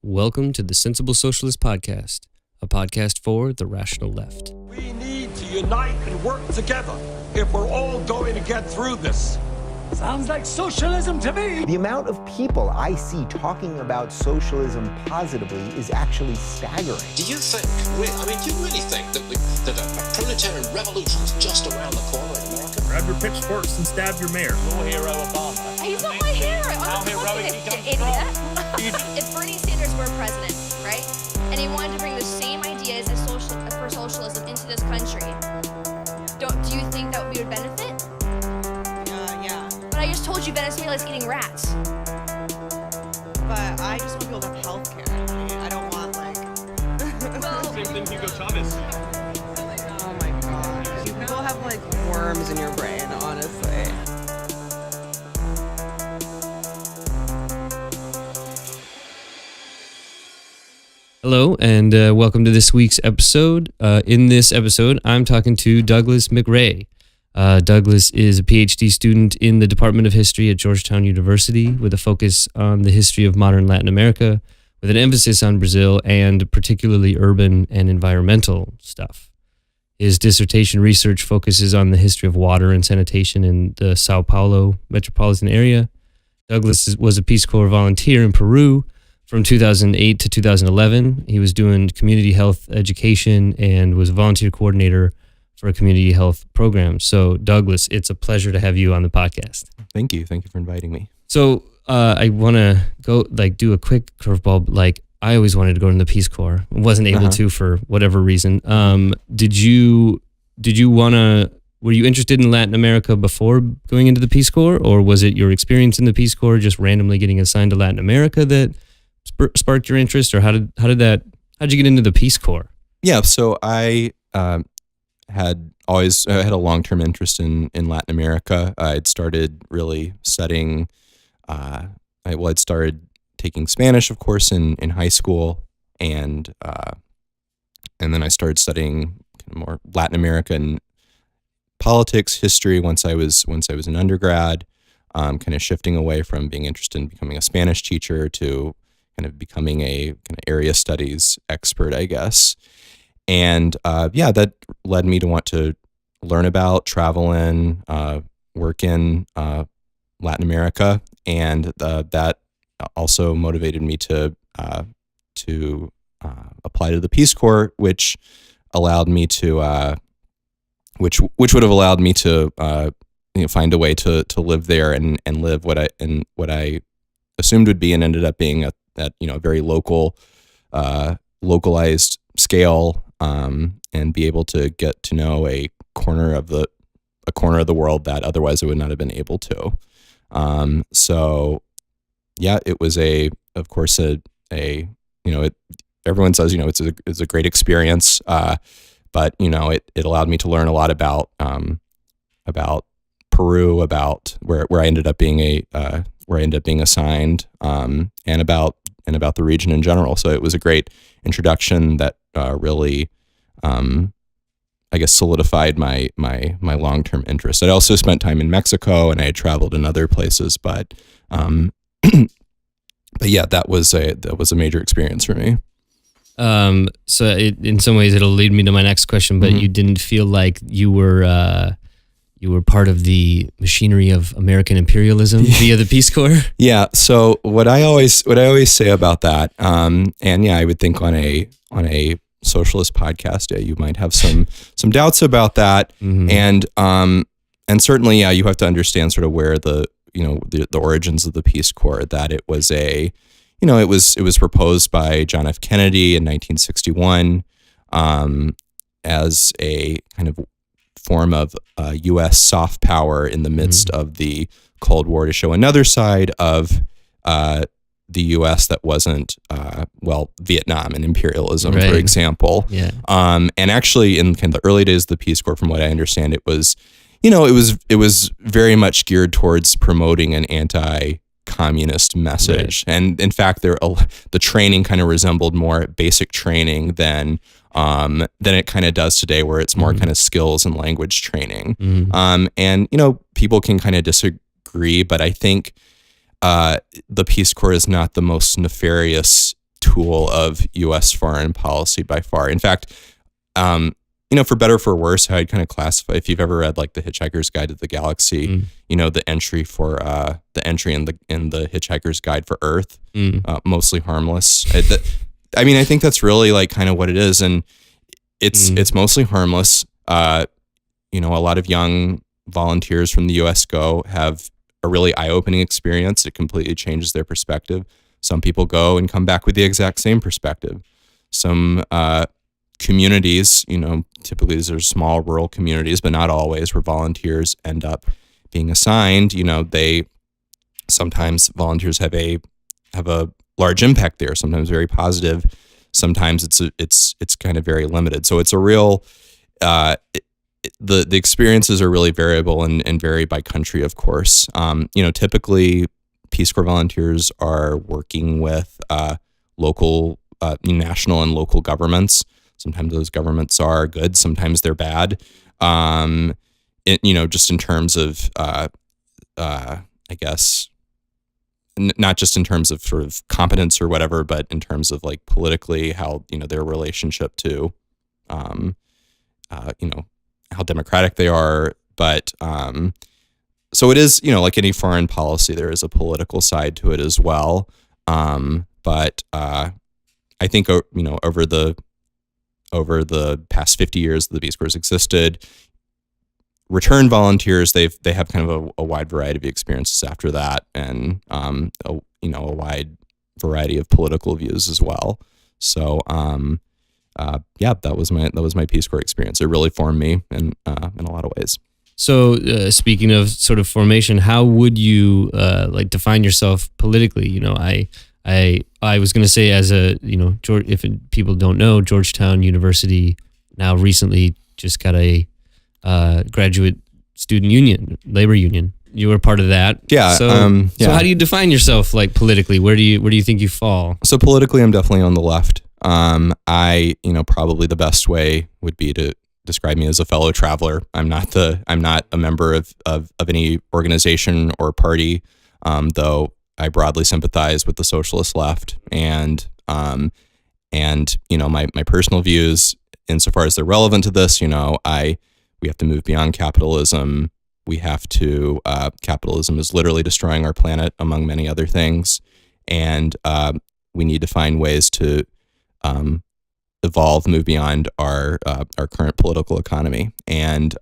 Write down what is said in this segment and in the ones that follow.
Welcome to the Sensible Socialist Podcast, a podcast for the rational left. We need to unite and work together if we're all going to get through this. Sounds like socialism to me. The amount of people I see talking about socialism positively is actually staggering. Do you think, do you really think that a proletarian revolution is just around the corner in America? Grab your pitchforks and stab your mayor. War hero Obama. He's not my hero. How heroic he comes from. If Bernie Sanders were president, right, and he wanted to bring the same ideas as for socialism into this country, do you think that we would benefit? Yeah. But I just told you Venezuela's eating rats. But I just want people to have health care. I don't want, Same thing Hugo Chavez. oh my god. You people have, worms in your brain, honestly. Hello, and welcome to this week's episode. In this episode, I'm talking to Douglas McRae. Douglas is a PhD student in the Department of History at Georgetown University with a focus on the history of modern Latin America, with an emphasis on Brazil and particularly urban and environmental stuff. His dissertation research focuses on the history of water and sanitation in the São Paulo metropolitan area. Douglas was a Peace Corps volunteer in Peru from 2008 to 2011. He was doing community health education and was a volunteer coordinator for a community health program. So, Douglas, it's a pleasure to have you on the podcast. Thank you. Thank you for inviting me. So, I want to go do a quick curveball. I always wanted to go in the Peace Corps. Wasn't able to for whatever reason. Were you interested in Latin America before going into the Peace Corps, or was it your experience in the Peace Corps just randomly getting assigned to Latin America that sparked your interest, or how'd you get into the Peace Corps? Yeah, so I had a long-term interest in Latin America. I'd started really studying. I'd started taking Spanish, of course, in high school, and then I started studying more Latin American politics, history once I was an undergrad. Kind of shifting away from being interested in becoming a Spanish teacher to kind of becoming a kind of area studies expert, I guess. And that led me to want to learn about, travel in, work in Latin America, and that also motivated me to apply to the Peace Corps, which allowed me to which would have allowed me to find a way to live there and live what I assumed would be and ended up being a very localized scale, and be able to get to know a corner of the world that otherwise I would not have been able to. It was of course everyone says it's a great experience, but it allowed me to learn a lot about Peru, about where I ended up being assigned, and about the region in general. So it was a great introduction that really, I guess, solidified my long-term interest. I'd also spent time in Mexico, and I had traveled in other places, but that was a major experience for me. So in some ways it'll lead me to my next question, but you didn't feel like you were part of the machinery of American imperialism via the Peace Corps? Yeah. So what I always say about that, I would think on a socialist podcast, you might have some doubts about that, and certainly, you have to understand sort of where the origins of the Peace Corps. That it was it was proposed by John F. Kennedy in 1961 as a kind of form of U.S. soft power in the midst of the Cold War, to show another side of the U.S. that wasn't Vietnam and imperialism, for example. Yeah. And actually, in kind of the early days of the Peace Corps, from what I understand, it was very much geared towards promoting an anti-communist message, and in fact, the training kind of resembled more basic training than it kind of does today, where it's more kind of skills and language training. And people can kind of disagree, but I think the Peace Corps is not the most nefarious tool of U.S. foreign policy by far. In fact, for better or for worse, how I'd kind of classify, if you've ever read like The Hitchhiker's Guide to the Galaxy, the entry for in the Hitchhiker's Guide for Earth, mostly harmless. I think that's really like kind of what it is, and it's mostly harmless. A lot of young volunteers from the U.S. go have a really eye-opening experience. It completely changes their perspective. Some people go and come back with the exact same perspective. Some communities, typically these are small rural communities, but not always, where volunteers end up being assigned. Sometimes volunteers have a large impact there. Sometimes very positive. Sometimes it's kind of very limited. So it's a real the experiences are really variable and vary by country, of course. Typically Peace Corps volunteers are working with local, national and local governments. Sometimes those governments are good, sometimes they're bad. Just in terms of, I guess, not just in terms of sort of competence or whatever, but in terms of like politically how, their relationship to, how democratic they are. But so it is, like any foreign policy, there is a political side to it as well. But I think, over the past 50 years the Peace Corps existed, return volunteers, they have kind of a wide variety of experiences after that, and a wide variety of political views as well. So that was my Peace Corps experience. It really formed me in a lot of ways. So speaking of sort of formation, how would you define yourself politically? I was going to say, as a, if people don't know, Georgetown University now recently just got a graduate student union, labor union. You were part of that. Yeah. So how do you define yourself politically? Where do you think you fall? So politically, I'm definitely on the left. Probably the best way would be to describe me as a fellow traveler. I'm not a member of any organization or party, though I broadly sympathize with the socialist left, and my personal views, insofar as they're relevant to this, we have to move beyond capitalism. We have to, capitalism is literally destroying our planet, among many other things, and we need to find ways to evolve, move beyond our current political economy, and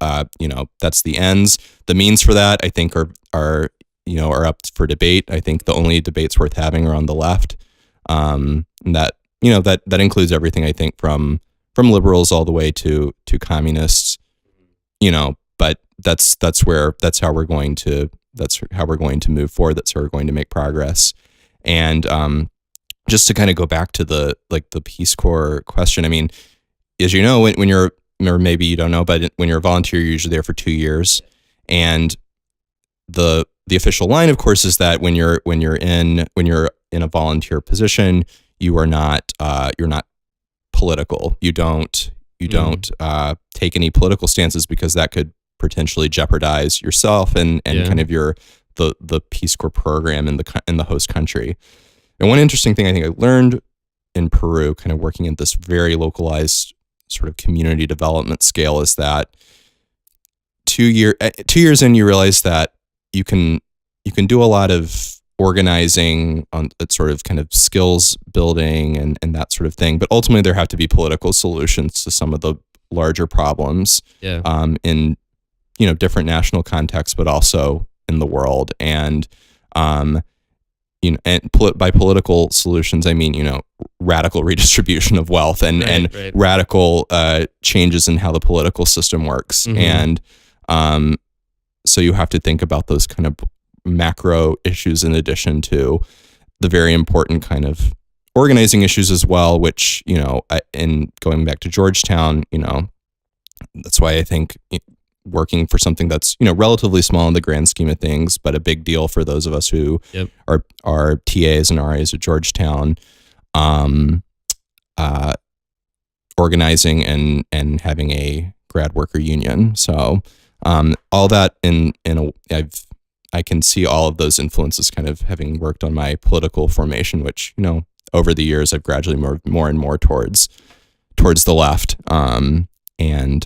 that's the ends. The means for that, I think, are up for debate. I think the only debates worth having are on the left. And that includes everything, I think, from liberals all the way to communists. But that's how we're going to move forward. That's how we're going to make progress. And just to kind of go back to the Peace Corps question, I mean, as you know, when you're, or maybe you don't know, but when you're a volunteer, you're usually there for 2 years, and the official line, of course, is that when you're in a volunteer position, you're not political. You don't take any political stances, because that could potentially jeopardize yourself and kind of the Peace Corps program in the host country. And one interesting thing I think I learned in Peru, kind of working at this very localized sort of community development scale, is that 2 years in, you realize that you can do a lot of organizing on that sort of kind of skills building and that sort of thing, but ultimately there have to be political solutions to some of the larger problems in different national contexts, but also in the world. And by political solutions, I mean radical redistribution of wealth and radical changes in how the political system works. And so you have to think about those kind of macro issues in addition to the very important kind of organizing issues as well, which, in going back to Georgetown, that's why I think working for something that's, relatively small in the grand scheme of things, but a big deal for those of us who are TAs and RAs at Georgetown, organizing and having a grad worker union. So all that I can see all of those influences kind of having worked on my political formation, which, over the years, I've gradually moved more and more towards the left. And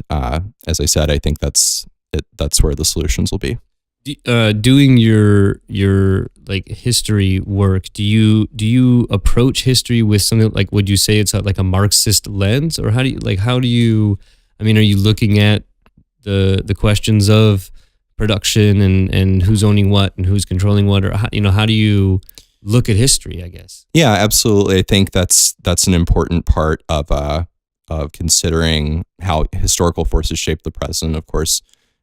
as I said, I think that's where the solutions will be. Doing your like history work, do you approach history with something like, would you say it's like a Marxist lens, or how do you I mean, are you looking at the questions of production and who's owning what and who's controlling what, or how do you look at history, I guess? Yeah, absolutely. I think that's an important part of considering how historical forces shape the present. Of course,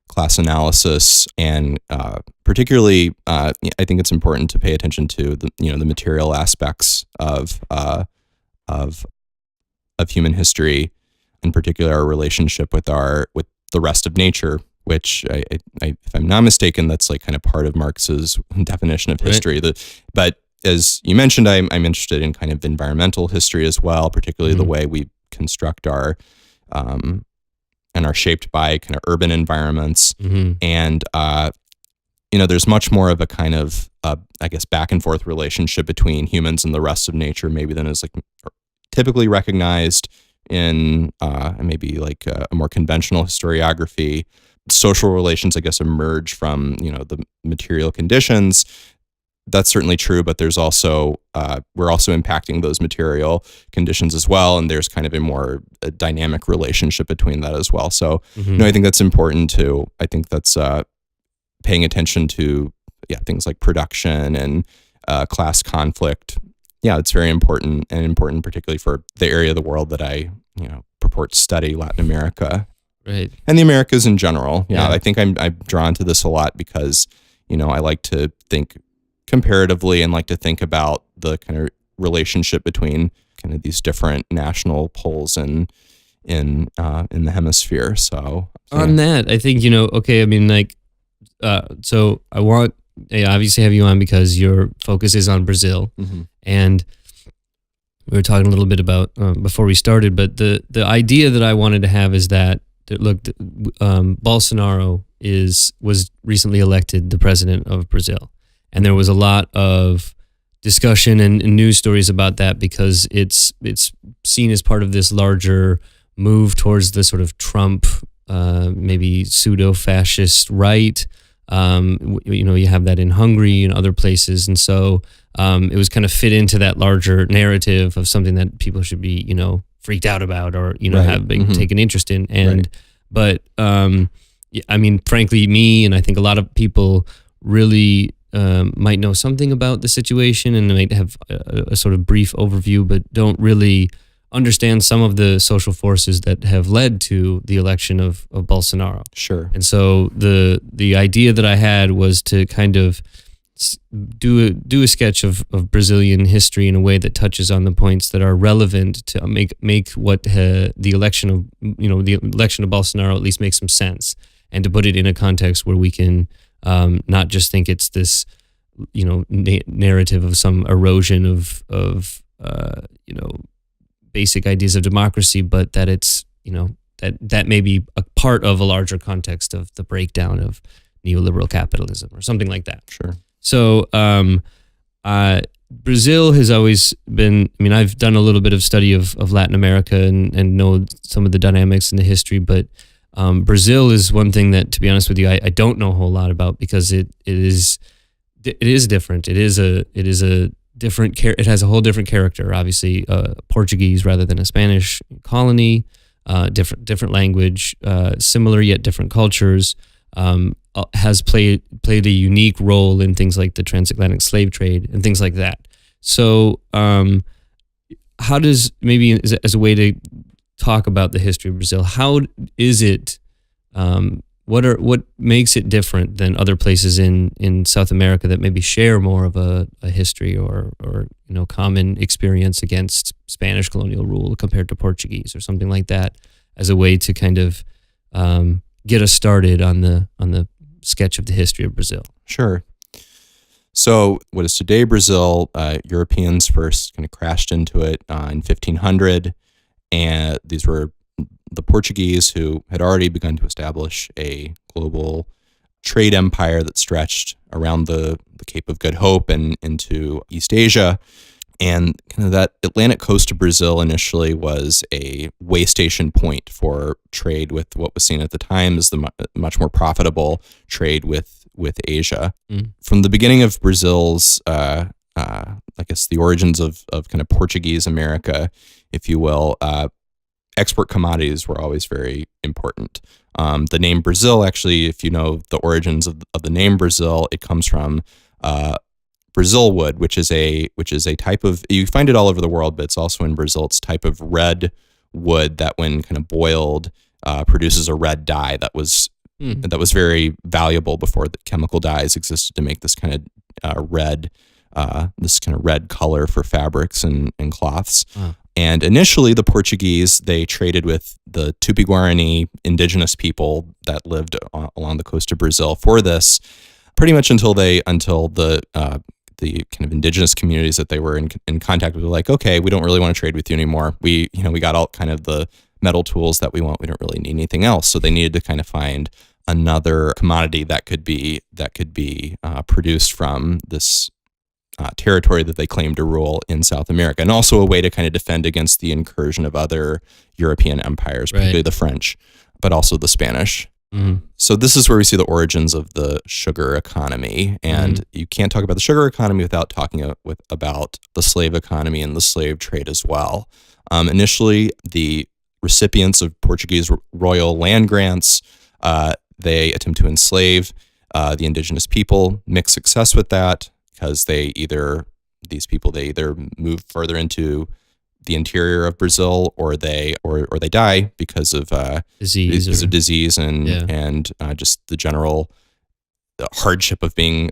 class analysis, and particularly, I think it's important to pay attention to the material aspects of human history, in particular our relationship with the rest of nature, which if I'm not mistaken, that's like kind of part of Marx's definition of history. Right. But as you mentioned, I'm interested in kind of environmental history as well, particularly the way we construct our and are shaped by kind of urban environments. And, there's much more of a kind of, I guess, back and forth relationship between humans and the rest of nature, maybe than is like typically recognized in maybe like a more conventional historiography. Social relations, I guess, emerge from, the material conditions. That's certainly true, but there's also we're also impacting those material conditions as well, and there's kind of a dynamic relationship between that as well. So, I think that's important too. I think that's paying attention to things like production and class conflict. Yeah, it's very important, and important particularly for the area of the world that I purport to study, Latin America, right, and the Americas in general. I think I'm drawn to this a lot because I like to think comparatively and like to think about the kind of relationship between kind of these different national poles in the hemisphere. So on that, I think okay. I mean, like, so I want obviously have you on because your focus is on Brazil, and we were talking a little bit about before we started. But the idea that I wanted to have is that look, Bolsonaro was recently elected the president of Brazil. And there was a lot of discussion and news stories about that because it's seen as part of this larger move towards the sort of Trump, maybe pseudo-fascist right. You have that in Hungary and other places. And so it was kind of fit into that larger narrative of something that people should be, freaked out about or, have been taken interest in. And, but I mean, frankly, me and I think a lot of people really might know something about the situation and might have a sort of brief overview, but don't really understand some of the social forces that have led to the election of Bolsonaro. Sure. And so the idea that I had was to kind of do a sketch of Brazilian history in a way that touches on the points that are relevant to make what the election of Bolsonaro at least make some sense, and to put it in a context where we can not just think it's this, narrative of some erosion of basic ideas of democracy, but that it's, that may be a part of a larger context of the breakdown of neoliberal capitalism or something like that. Sure. So Brazil has always been, I've done a little bit of study of Latin America and know some of the dynamics in the history, but Brazil is one thing that, to be honest with you, I don't know a whole lot about because it is different. It is a different. It has a whole different character. Obviously, Portuguese rather than a Spanish colony. Different language. Similar yet different cultures. Has played a unique role in things like the transatlantic slave trade and things like that. So, how does maybe as a way to talk about the history of Brazil, how is it? What makes it different than other places in South America that maybe share more of a history or common experience against Spanish colonial rule compared to Portuguese or something like that, as a way to kind of get us started on the sketch of the history of Brazil? Sure. So what is today Brazil? Europeans first kind of crashed into it in 1500, and these were the Portuguese, who had already begun to establish a global trade empire that stretched around the Cape of Good Hope and into East Asia. And kind of that Atlantic coast of Brazil initially was a way station point for trade with what was seen at the time as the much more profitable trade with Asia. From the beginning of Brazil's, I guess the origins of kind of Portuguese America, if you will, export commodities were always very important. The name Brazil, actually, if you know the origins of the name Brazil, it comes from Brazil wood, which is a type of, you find it all over the world, but it's also in Brazil. It's a type of red wood that, when kind of boiled, produces a red dye that was very valuable before the chemical dyes existed to make this kind of red color for fabrics and cloths. And initially, the Portuguese, they traded with the Tupi-Guarani indigenous people that lived along the coast of Brazil for this, pretty much until the kind of indigenous communities that they were in contact with were like, okay, we don't really want to trade with you anymore. We got all kind of the metal tools that we want. We don't really need anything else. So they needed to kind of find another commodity that could be produced from this territory that they claimed to rule in South America, and also a way to kind of defend against the incursion of other European empires, particularly the French, but also the Spanish. So this is where we see the origins of the sugar economy, and you can't talk about the sugar economy without talking about the slave economy and the slave trade as well. Initially, the recipients of Portuguese royal land grants, they attempt to enslave the indigenous people, mixed success with that, because they either move further into the interior of Brazil, or they die because of disease and just the general hardship of being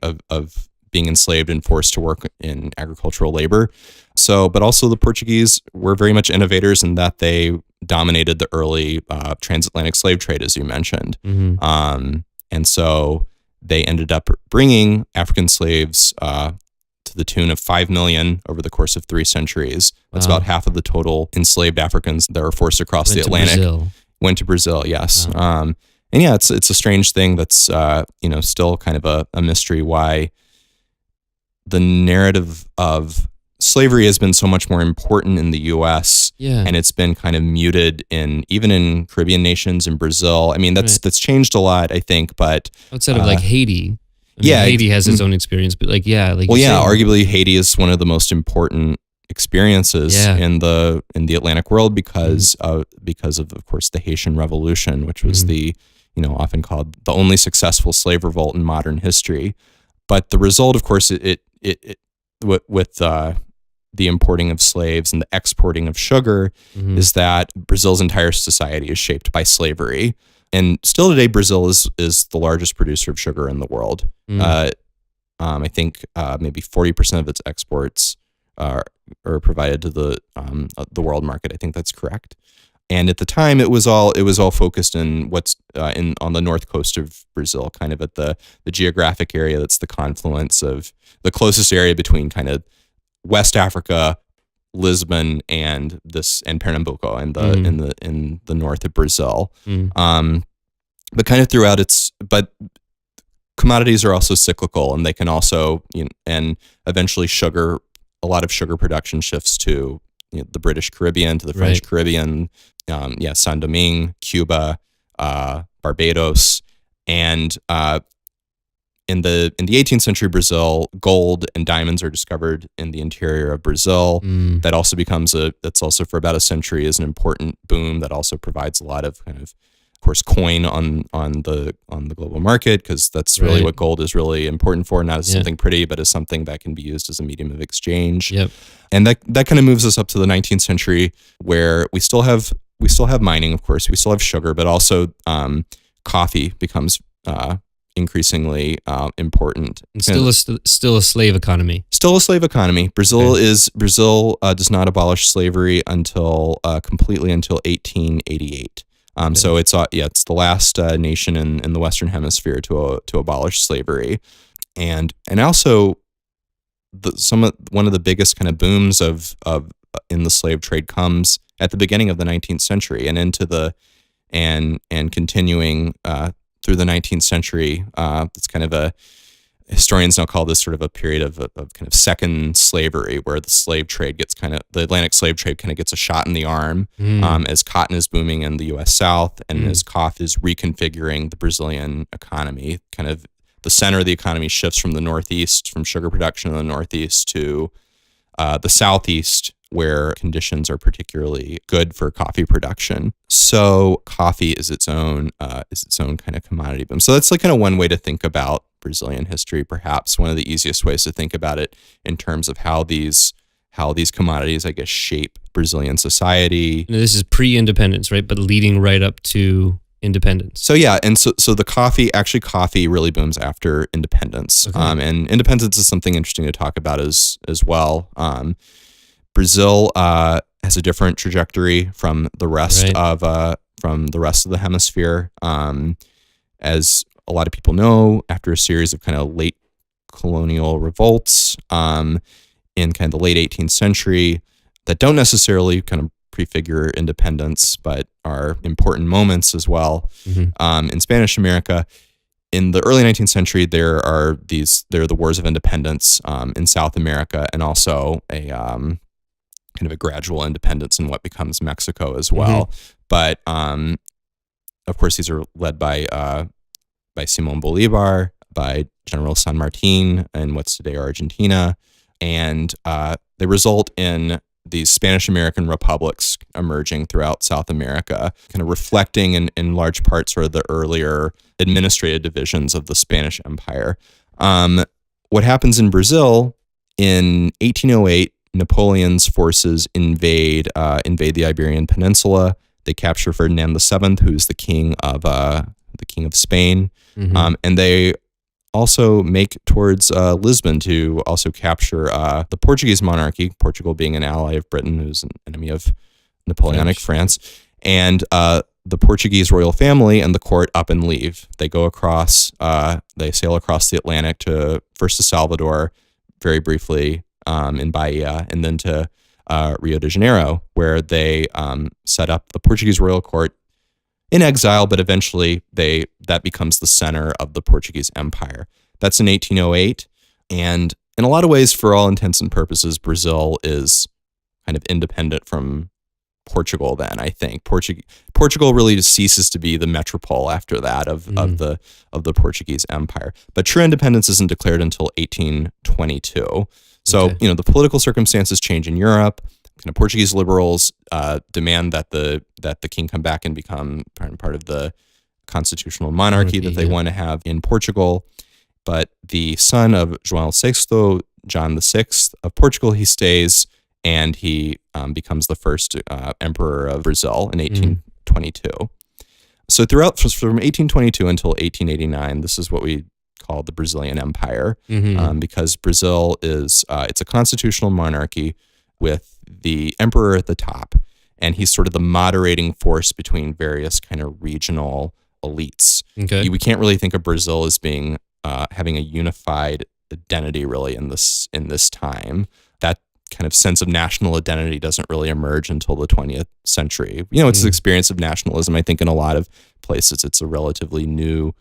enslaved and forced to work in agricultural labor. So, but also the Portuguese were very much innovators in that they dominated the early transatlantic slave trade, as you mentioned, and so they ended up bringing African slaves to the tune of 5 million over the course of 3 centuries. That's about half of the total enslaved Africans that were forced across the Atlantic. Went to Brazil, yes. And yeah, it's a strange thing that's still kind of a mystery why the narrative of slavery has been so much more important in the U.S. And it's been kind of muted even in Caribbean nations, in Brazil. I mean, that's changed a lot, I think. But outside of like Haiti. Haiti has its own experience, but arguably Haiti is one of the most important experiences in the Atlantic world because of course the Haitian Revolution, which was the often called the only successful slave revolt in modern history. But the result, of course, with the importing of slaves and the exporting of sugar is that Brazil's entire society is shaped by slavery. And still today, Brazil is the largest producer of sugar in the world. I think maybe 40% of its exports are provided to the world market. I think that's correct. And at the time, it was all focused in what's on the north coast of Brazil, kind of at the geographic area that's the confluence of the closest area between kind of West Africa, Lisbon, and Pernambuco, and in the north of Brazil. But kind of throughout but commodities are also cyclical, and they can also and eventually a lot of sugar production shifts to the British Caribbean, to the French Caribbean, Saint Domingue, Cuba, Barbados, and in the 18th century Brazil, gold and diamonds are discovered in the interior of Brazil. That also that's also for about a century is an important boom that also provides a lot of of course, coin on the global market, because that's really what gold is really important for, not as something pretty, but as something that can be used as a medium of exchange. And that kind of moves us up to the 19th century, where we still have mining, of course, we still have sugar, but also coffee becomes increasingly important. And still a slave economy. Still a slave economy. Brazil does not abolish slavery completely until 1888. So it's the last nation in the Western Hemisphere to abolish slavery, and also one of the biggest kind of booms of in the slave trade comes at the beginning of the 19th century and into and continuing through the 19th century. It's kind of historians now call this sort of a period of kind of second slavery, where the Atlantic slave trade kind of gets a shot in the arm as cotton is booming in the U.S. South and as coffee is reconfiguring the Brazilian economy. Kind of the center of the economy shifts from the Northeast, from sugar production in the Northeast, to the Southeast, where conditions are particularly good for coffee production. So coffee is its own kind of commodity boom. So that's like kind of one way to think about Brazilian history, perhaps one of the easiest ways to think about it in terms of how these commodities, I guess, shape Brazilian society. And this is pre-independence, right? But leading right up to independence. So yeah, and so the coffee really booms after independence. Okay. And independence is something interesting to talk about as well. Brazil has a different trajectory from the rest of the hemisphere. As a lot of people know, after a series of kind of late colonial revolts in kind of the late 18th century that don't necessarily kind of prefigure independence, but are important moments as well. In Spanish America, in the early 19th century, there are the wars of independence in South America, and also a kind of a gradual independence in what becomes Mexico as well. But of course, these are led by Simón Bolívar, by General San Martín in what's today Argentina, and they result in these Spanish American republics emerging throughout South America, kind of reflecting in large part sort of the earlier administrative divisions of the Spanish Empire. What happens in Brazil in 1808? Napoleon's forces invade the Iberian Peninsula. They capture Ferdinand VII, who's the king of Spain, and they also make towards Lisbon to also capture the Portuguese monarchy. Portugal being an ally of Britain, who's an enemy of Napoleonic France, and the Portuguese royal family and the court up and leave. They go across. They sail across the Atlantic first to Salvador, very briefly. In Bahia, and then to Rio de Janeiro, where they set up the Portuguese royal court in exile, but eventually that becomes the center of the Portuguese Empire. That's in 1808, and in a lot of ways, for all intents and purposes, Brazil is kind of independent from Portugal then, I think. Portugal really just ceases to be the metropole after that of the Portuguese Empire. But true independence isn't declared until 1822. So, the political circumstances change in Europe. Kind of Portuguese liberals demand that the king come back and become part of the constitutional monarchy that they want to have in Portugal. But the son of João VI, John VI of Portugal, he stays, and he becomes the first emperor of Brazil in 1822. So from 1822 until 1889, this is what we call the Brazilian Empire, because Brazil is it's a constitutional monarchy with the emperor at the top, and he's sort of the moderating force between various kind of regional elites. We can't really think of Brazil as being having a unified identity really in this time. That kind of sense of national identity doesn't really emerge until the 20th century. It's the experience of nationalism. I think in a lot of places it's a relatively new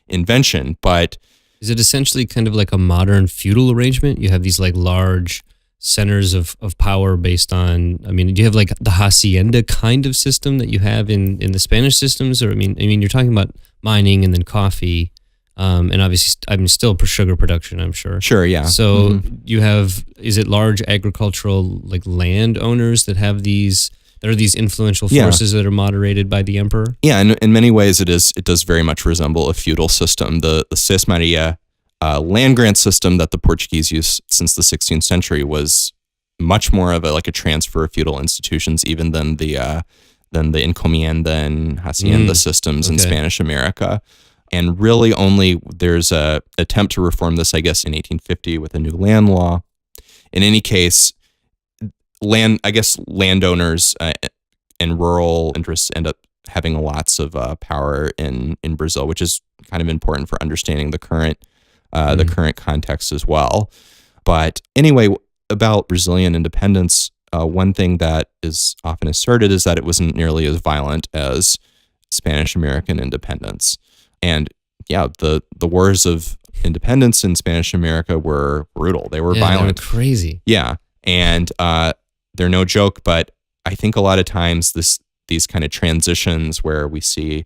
invention, but is it essentially kind of like a modern feudal arrangement? You have these like large centers of power based on, do you have like the hacienda kind of system that you have in the Spanish systems? Or you're talking about mining and then coffee, and obviously still sugar production, I'm sure. Sure, yeah. So you have, is it large agricultural like landowners that have these, there are these influential forces that are moderated by the emperor? Yeah, and in many ways it does very much resemble a feudal system. The Seis Maria land grant system that the Portuguese used since the 16th century was much more of a transfer of feudal institutions even than the encomienda and hacienda systems in Spanish America. And really only there's a attempt to reform this, I guess, in 1850 with a new land law. In any case, landowners and rural interests end up having lots of power in Brazil, which is kind of important for understanding the current context as well. But anyway, about Brazilian independence, one thing that is often asserted is that it wasn't nearly as violent as Spanish American independence. And the wars of independence in Spanish America were brutal. They were violent. They were crazy. Yeah. And they're no joke, but I think a lot of times these kind of transitions where we see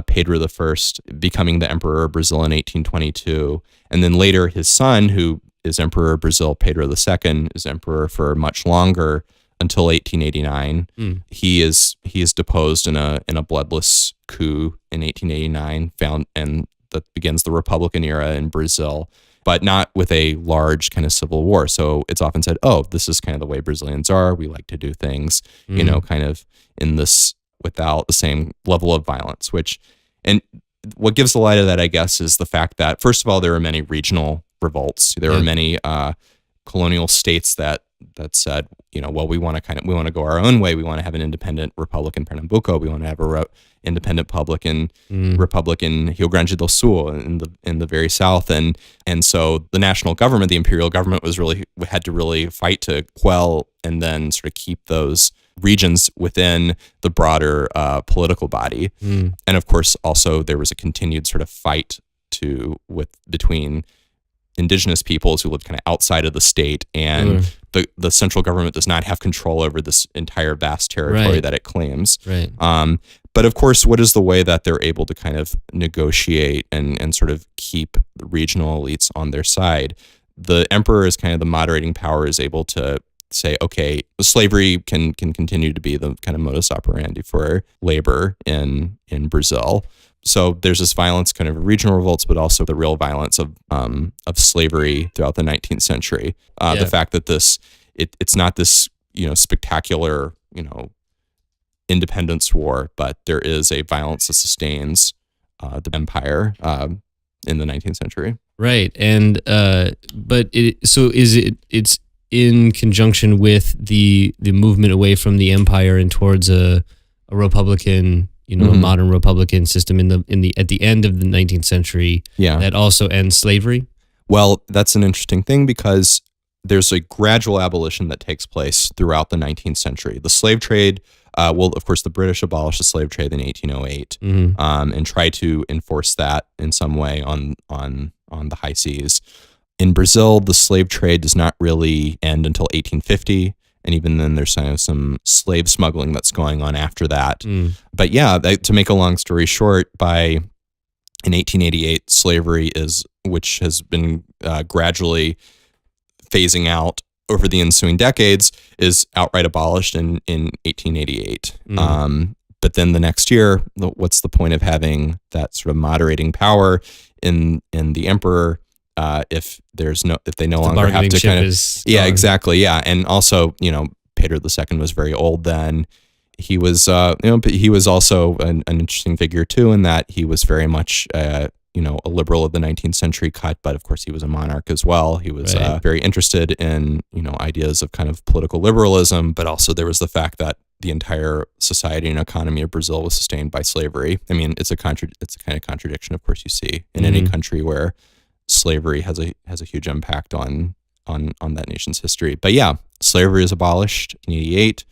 Pedro I becoming the emperor of Brazil in 1822, and then later his son, who is emperor of Brazil, Pedro II, is emperor for much longer until 1889. He is deposed in a bloodless coup in 1889, and that begins the Republican era in Brazil, but not with a large kind of civil war. So it's often said, oh, this is kind of the way Brazilians are. We like to do things, kind of in this without the same level of violence, and what gives the light of that, I guess, is the fact that, first of all, there are many regional revolts. There are many colonial states that said, well, we want to go our own way. We want to have an independent republic in Pernambuco. We want to have a independent republic in Rio Grande do Sul in the very south. And so the national government, the imperial government, had to really fight to quell and then sort of keep those regions within the broader political body. And of course, also there was a continued sort of fight between indigenous peoples who lived kind of outside of the state, and the central government does not have control over this entire vast territory that it claims. Right. But of course, what is the way that they're able to kind of negotiate and sort of keep the regional elites on their side? The emperor is kind of the moderating power, is able to say, okay, slavery can continue to be the kind of modus operandi for labor in Brazil. So there's this violence, kind of regional revolts, but also the real violence of slavery throughout the 19th century. The fact that it's not this spectacular independence war, but there is a violence that sustains the empire in the 19th century. Right, and but it's in conjunction with the movement away from the empire and towards a republican, a modern republican system at the end of the 19th century. That also ends slavery. Well, that's an interesting thing because there's a gradual abolition that takes place throughout the 19th century. The slave trade, of course, the British abolished the slave trade in 1808 and tried to enforce that in some way on the high seas. In Brazil, the slave trade does not really end until 1850. And even then, there's kind of some slave smuggling that's going on after that. But to make a long story short, in 1888, slavery which has been gradually phasing out over the ensuing decades, is outright abolished in 1888. But then the next year, what's the point of having that sort of moderating power in the emperor if they no longer have to kind of exactly. And also, Pedro II was very old then. He was he was also an interesting figure too, in that he was very much a liberal of the 19th century cut, but of course he was a monarch as well. He was very interested in ideas of kind of political liberalism, but also there was the fact that the entire society and economy of Brazil was sustained by slavery. I mean, it's a kind of contradiction, of course, you see in any country where slavery has a huge impact on that nation's history. But slavery is abolished in 1888.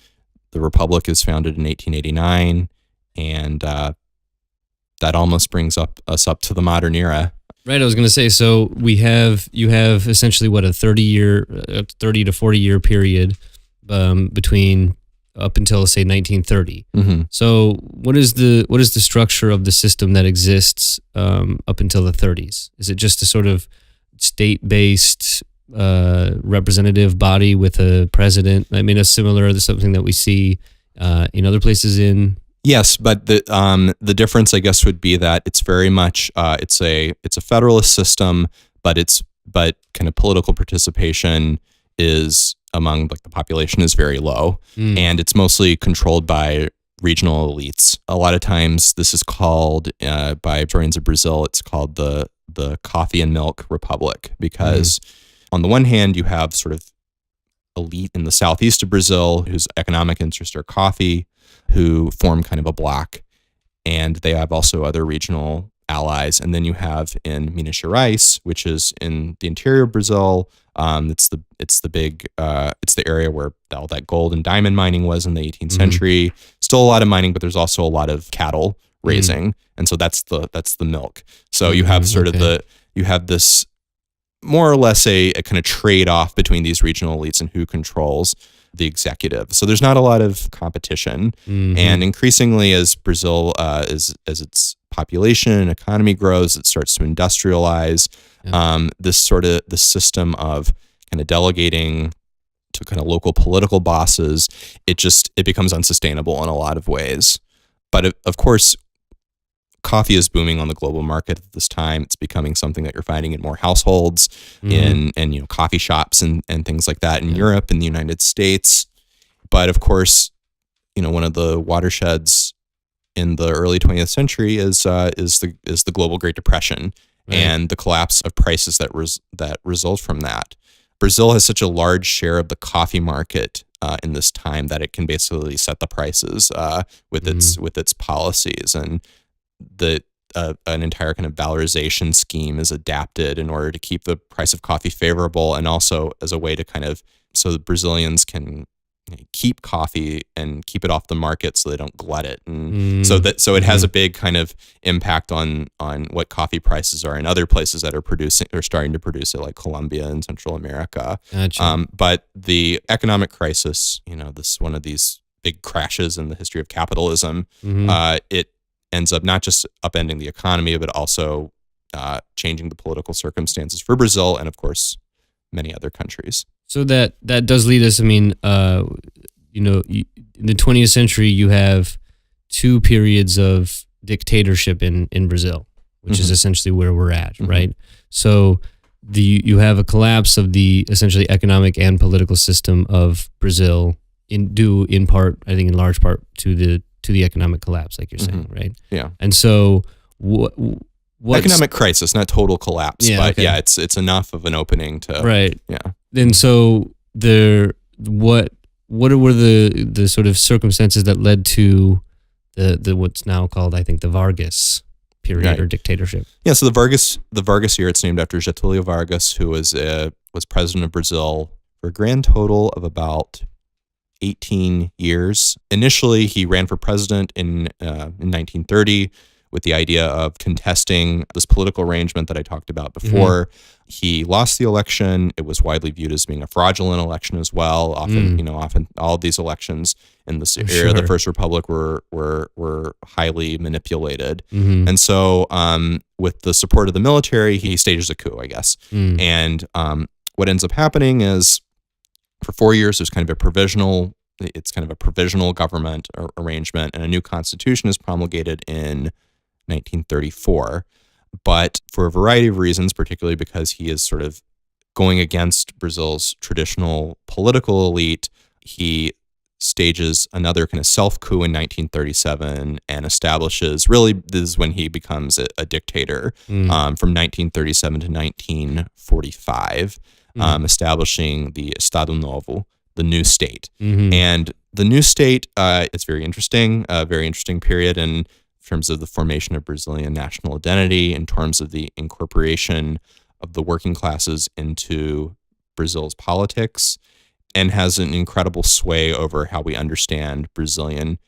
The Republic is founded in 1889, and that almost brings us up to the modern era. Right, I was going to say, so you have essentially a 30 to 40 year period between up until, say, 1930. So what is the structure of the system that exists up until the 30s? Is it just a sort of state-based representative body with a president? I mean, it's similar to something that we see in other places in... Yes, but the difference, I guess, would be that it's very much it's a federalist system, but kind of political participation is among the population is very low, and it's mostly controlled by regional elites. A lot of times, this is called by historians of Brazil, it's called the coffee and milk republic, because on the one hand, you have sort of elite in the southeast of Brazil whose economic interests are coffee, who form kind of a bloc, and they have also other regional allies. And then you have in Minas Gerais, which is in the interior of Brazil. It's the area where all that gold and diamond mining was in the 18th century. Still a lot of mining, but there's also a lot of cattle raising, and so that's the milk. So you have sort of okay. you have this more or less a kind of trade-off between these regional elites and who controls the executive. So there's not a lot of competition. And increasingly as Brazil, as its population and economy grows, it starts to industrialize. This system of kind of delegating to kind of local political bosses, it becomes unsustainable in a lot of ways. But of course, coffee is booming on the global market at this time. It's becoming something that you're finding in more households, in coffee shops and things like that in Europe and the United States. But of course, one of the watersheds in the early 20th century is the global Great Depression and the collapse of prices that result from that. Brazil has such a large share of the coffee market in this time that it can basically set the prices with its policies, and an entire kind of valorization scheme is adapted in order to keep the price of coffee favorable, and also as a way to so the Brazilians can keep coffee and keep it off the market so they don't glut it. And so it has a big kind of impact on what coffee prices are in other places that are starting to produce it, like Colombia and Central America. Gotcha. But the economic crisis, this one of these big crashes in the history of capitalism, it ends up not just upending the economy, but also changing the political circumstances for Brazil and, of course, many other countries. So that does lead us. I mean, in the 20th century, you have two periods of dictatorship in Brazil, which is essentially where we're at, right? So you have a collapse of the essentially economic and political system of Brazil, due in part, I think, in large part to the economic collapse, like you're saying, right? Yeah. And so economic crisis, not total collapse, but it's enough of an opening to right. Yeah. And so what were the sort of circumstances that led to the what's now called, I think, the Vargas period or dictatorship? Yeah. So the Vargas year, it's named after Getúlio Vargas, who was president of Brazil for a grand total of about 18 years. Initially, he ran for president in 1930 with the idea of contesting this political arrangement that I talked about before. He lost the election. It was widely viewed as being a fraudulent election as well. Often all of these elections in this era of the First Republic were highly manipulated. And so with the support of the military, he stages a coup, I guess. And what ends up happening is, for 4 years, there's kind of a provisional government arrangement, and a new constitution is promulgated in 1934. But for a variety of reasons, particularly because he is sort of going against Brazil's traditional political elite, he stages another kind of self-coup in 1937 and establishes, really, this is when he becomes a dictator, from 1937 to 1945, establishing the Estado Novo, the new state. And the new state, it's very interesting, a very interesting period in terms of the formation of Brazilian national identity, in terms of the incorporation of the working classes into Brazil's politics, and has an incredible sway over how we understand Brazilian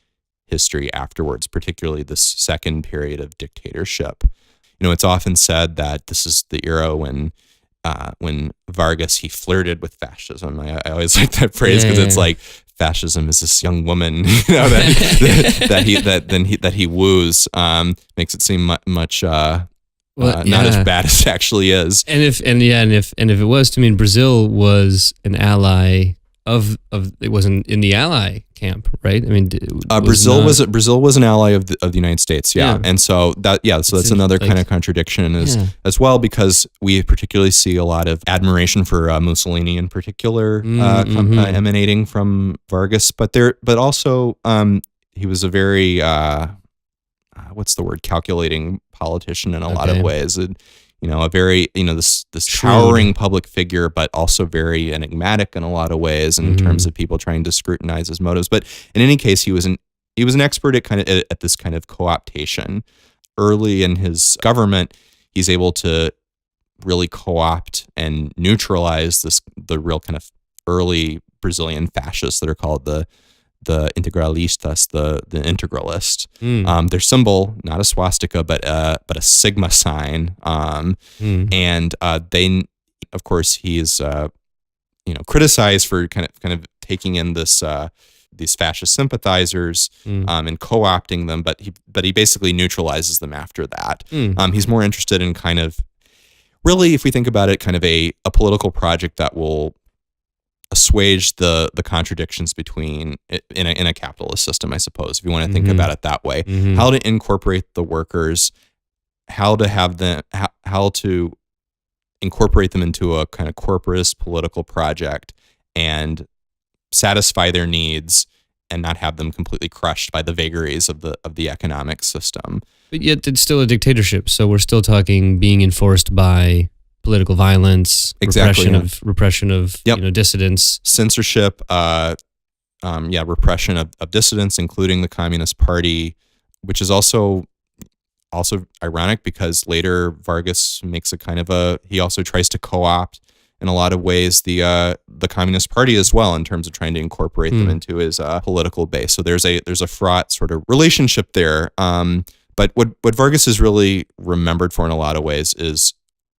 history afterwards, particularly this second period of dictatorship. It's often said that this is the era when Vargas, he flirted with fascism. I always like that phrase because it's like fascism is this young woman, that he woos, makes it seem much not as bad as it actually is. And if it was to mean Brazil was an ally of it wasn't in the ally camp, right? I mean, Brazil was an ally of the United States, and so that's another kind of contradiction as well, because we particularly see a lot of admiration for Mussolini in particular, emanating from Vargas, but also he was a very calculating politician in a lot of ways. A very, this towering public figure, but also very enigmatic in a lot of ways in terms of people trying to scrutinize his motives. But in any case, he was an expert at this kind of co-optation. Early in his government, he's able to really co-opt and neutralize the real kind of early Brazilian fascists that are called the integralistas, the integralist. Their symbol, not a swastika, but a sigma sign. And they, of course, he's criticized for kind of taking in these fascist sympathizers and co-opting them, but he basically neutralizes them after that. He's more interested in kind of, really, if we think about it, kind of a political project that will assuage the contradictions between in a capitalist system, I suppose, if you want to think about it that way. How to incorporate the workers, how to incorporate them into a kind of corporatist political project and satisfy their needs and not have them completely crushed by the vagaries of the economic system. But yet it's still a dictatorship, so we're still talking being enforced by political violence, repression of dissidents, censorship, repression of dissidents, including the Communist Party, which is also ironic because later Vargas makes he also tries to co-opt in a lot of ways the Communist Party as well, in terms of trying to incorporate them into his political base. So there's a fraught sort of relationship there. But what Vargas is really remembered for in a lot of ways is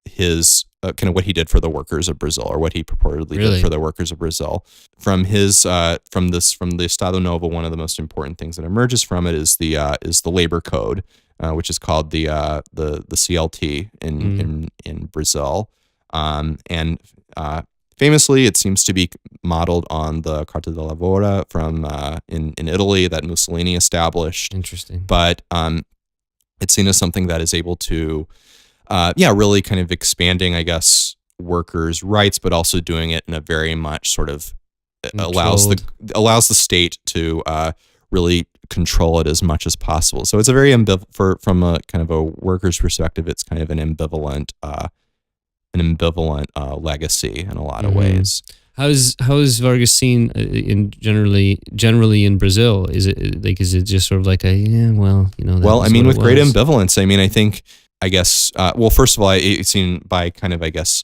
his kind of what he did for the workers of Brazil, or what he purportedly did for the workers of Brazil. From the Estado Novo, one of the most important things that emerges from it is the labor code, which is called the CLT in Brazil. And famously, it seems to be modeled on the Carta della Lavora from in Italy that Mussolini established. Interesting. But it's seen as something that is able to, really kind of expanding, I guess, workers' rights, but also doing it in a very much sort of allows the state to really control it as much as possible. So it's a very from a kind of a worker's perspective, it's kind of an ambivalent legacy in a lot of ways. How is Vargas seen in generally in Brazil? Is it just sort of like with great ambivalence. I mean, I guess first of all, it's seen by kind of, I guess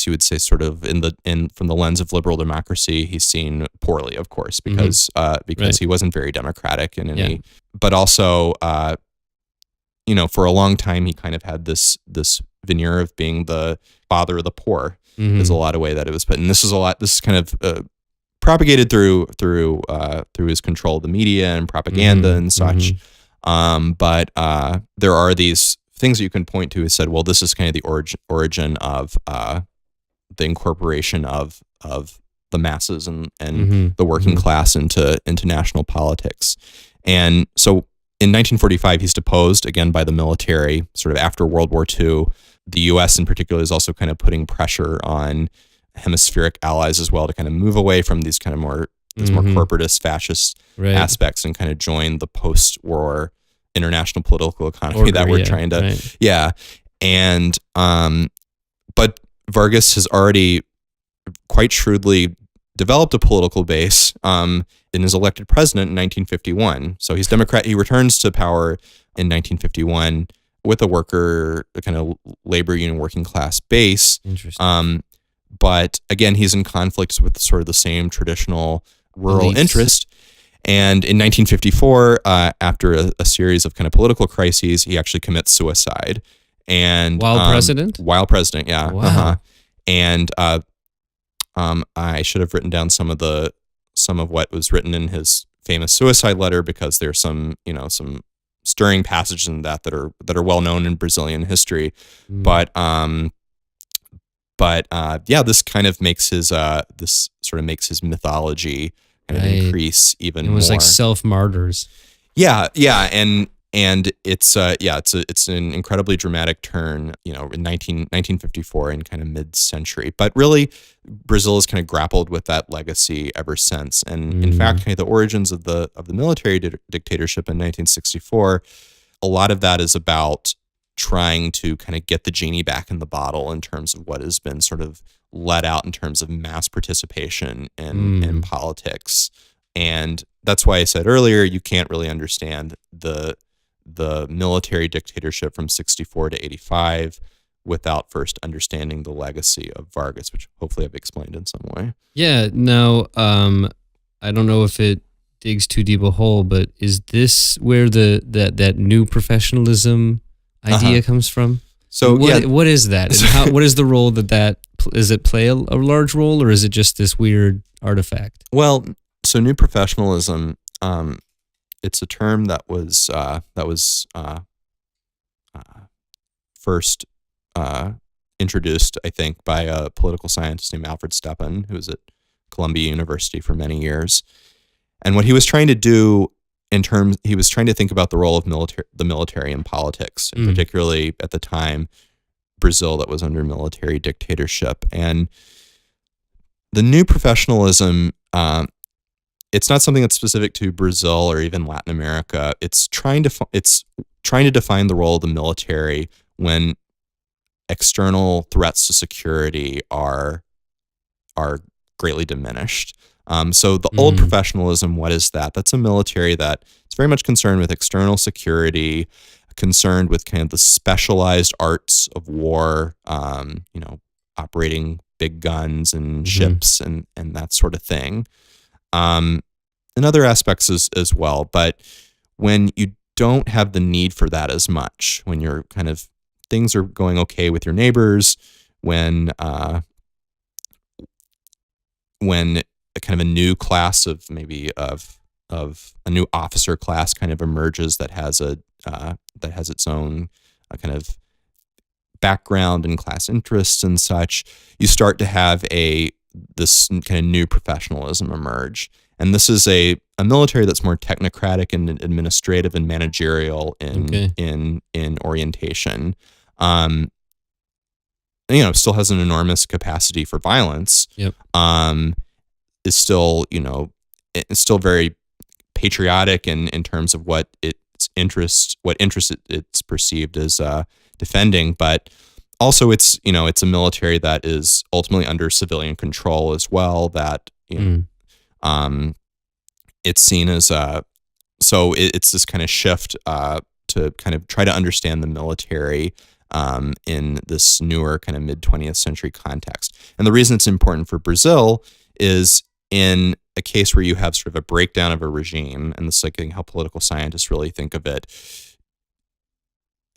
you would say, sort of from the lens of liberal democracy, he's seen poorly, of course, because he wasn't very democratic in any, but also for a long time he kind of had this veneer of being the father of the poor. There's a lot of way that it was put, and this is kind of propagated through his control of the media and propaganda and such. But there are these things that you can point to who said, well, this is kind of the origin of the incorporation of the masses and the working class into national politics. And so in 1945, he's deposed again by the military, sort of after World War II. The U.S. in particular is also kind of putting pressure on hemispheric allies as well to kind of move away from these kind of more corporatist, fascist aspects and kind of join the post-war international political economy that we're trying to, And, but Vargas has already quite shrewdly developed a political base and is elected president in 1951. So he's Democrat. He returns to power in 1951 with a kind of labor union working class base. Interesting. But again, he's in conflict with sort of the same traditional rural interest. And in 1954, after a series of kind of political crises, he actually commits suicide. And while president? While president, yeah. Wow. And I should have written down some of what was written in his famous suicide letter, because there's some stirring passages in that are well known in Brazilian history. But this kind of makes his makes his mythology kind of increase even more. It was like self-martyrs. Yeah, and it's an incredibly dramatic turn, in 1954 in kind of mid-century. But really, Brazil has kind of grappled with that legacy ever since. And in fact, kind of the origins of the military dictatorship in 1964, a lot of that is about trying to kind of get the genie back in the bottle in terms of what has been sort of let out in terms of mass participation in politics. And that's why I said earlier, you can't really understand the military dictatorship from 64 to 85 without first understanding the legacy of Vargas, which hopefully I've explained in some way. Yeah. Now, I don't know if it digs too deep a hole, but is this where that new professionalism idea comes from? So what is that? And what is the role that does it play a large role, or is it just this weird artifact? Well, so new professionalism, it's a term that was first introduced, I think, by a political scientist named Alfred Stepan, who was at Columbia University for many years. And what he was trying to do he was trying to think about the role of the military in politics, and particularly at the time, Brazil, that was under military dictatorship. And the new professionalism, it's not something that's specific to Brazil or even Latin America. It's trying to define the role of the military when external threats to security are greatly diminished. So the old professionalism, what is that? That's a military that is very much concerned with external security, concerned with kind of the specialized arts of war, operating big guns and ships and that sort of thing. And other aspects as well. But when you don't have the need for that as much, when you're kind of, things are going okay with your neighbors, when a kind of a new class of a new officer class kind of emerges that has its own kind of background and class interests and such, you start to have this kind of new professionalism emerge. And this is a military that's more technocratic and administrative and managerial in orientation. Still has an enormous capacity for violence. Yep. Is still, it's still very patriotic in terms of what interest it's perceived as defending, but also it's a military that is ultimately under civilian control as well. That it's seen as so it's this kind of shift to kind of try to understand the military in this newer kind of mid-20th century context. And the reason it's important for Brazil is in a case where you have sort of a breakdown of a regime, and this is like how political scientists really think of it,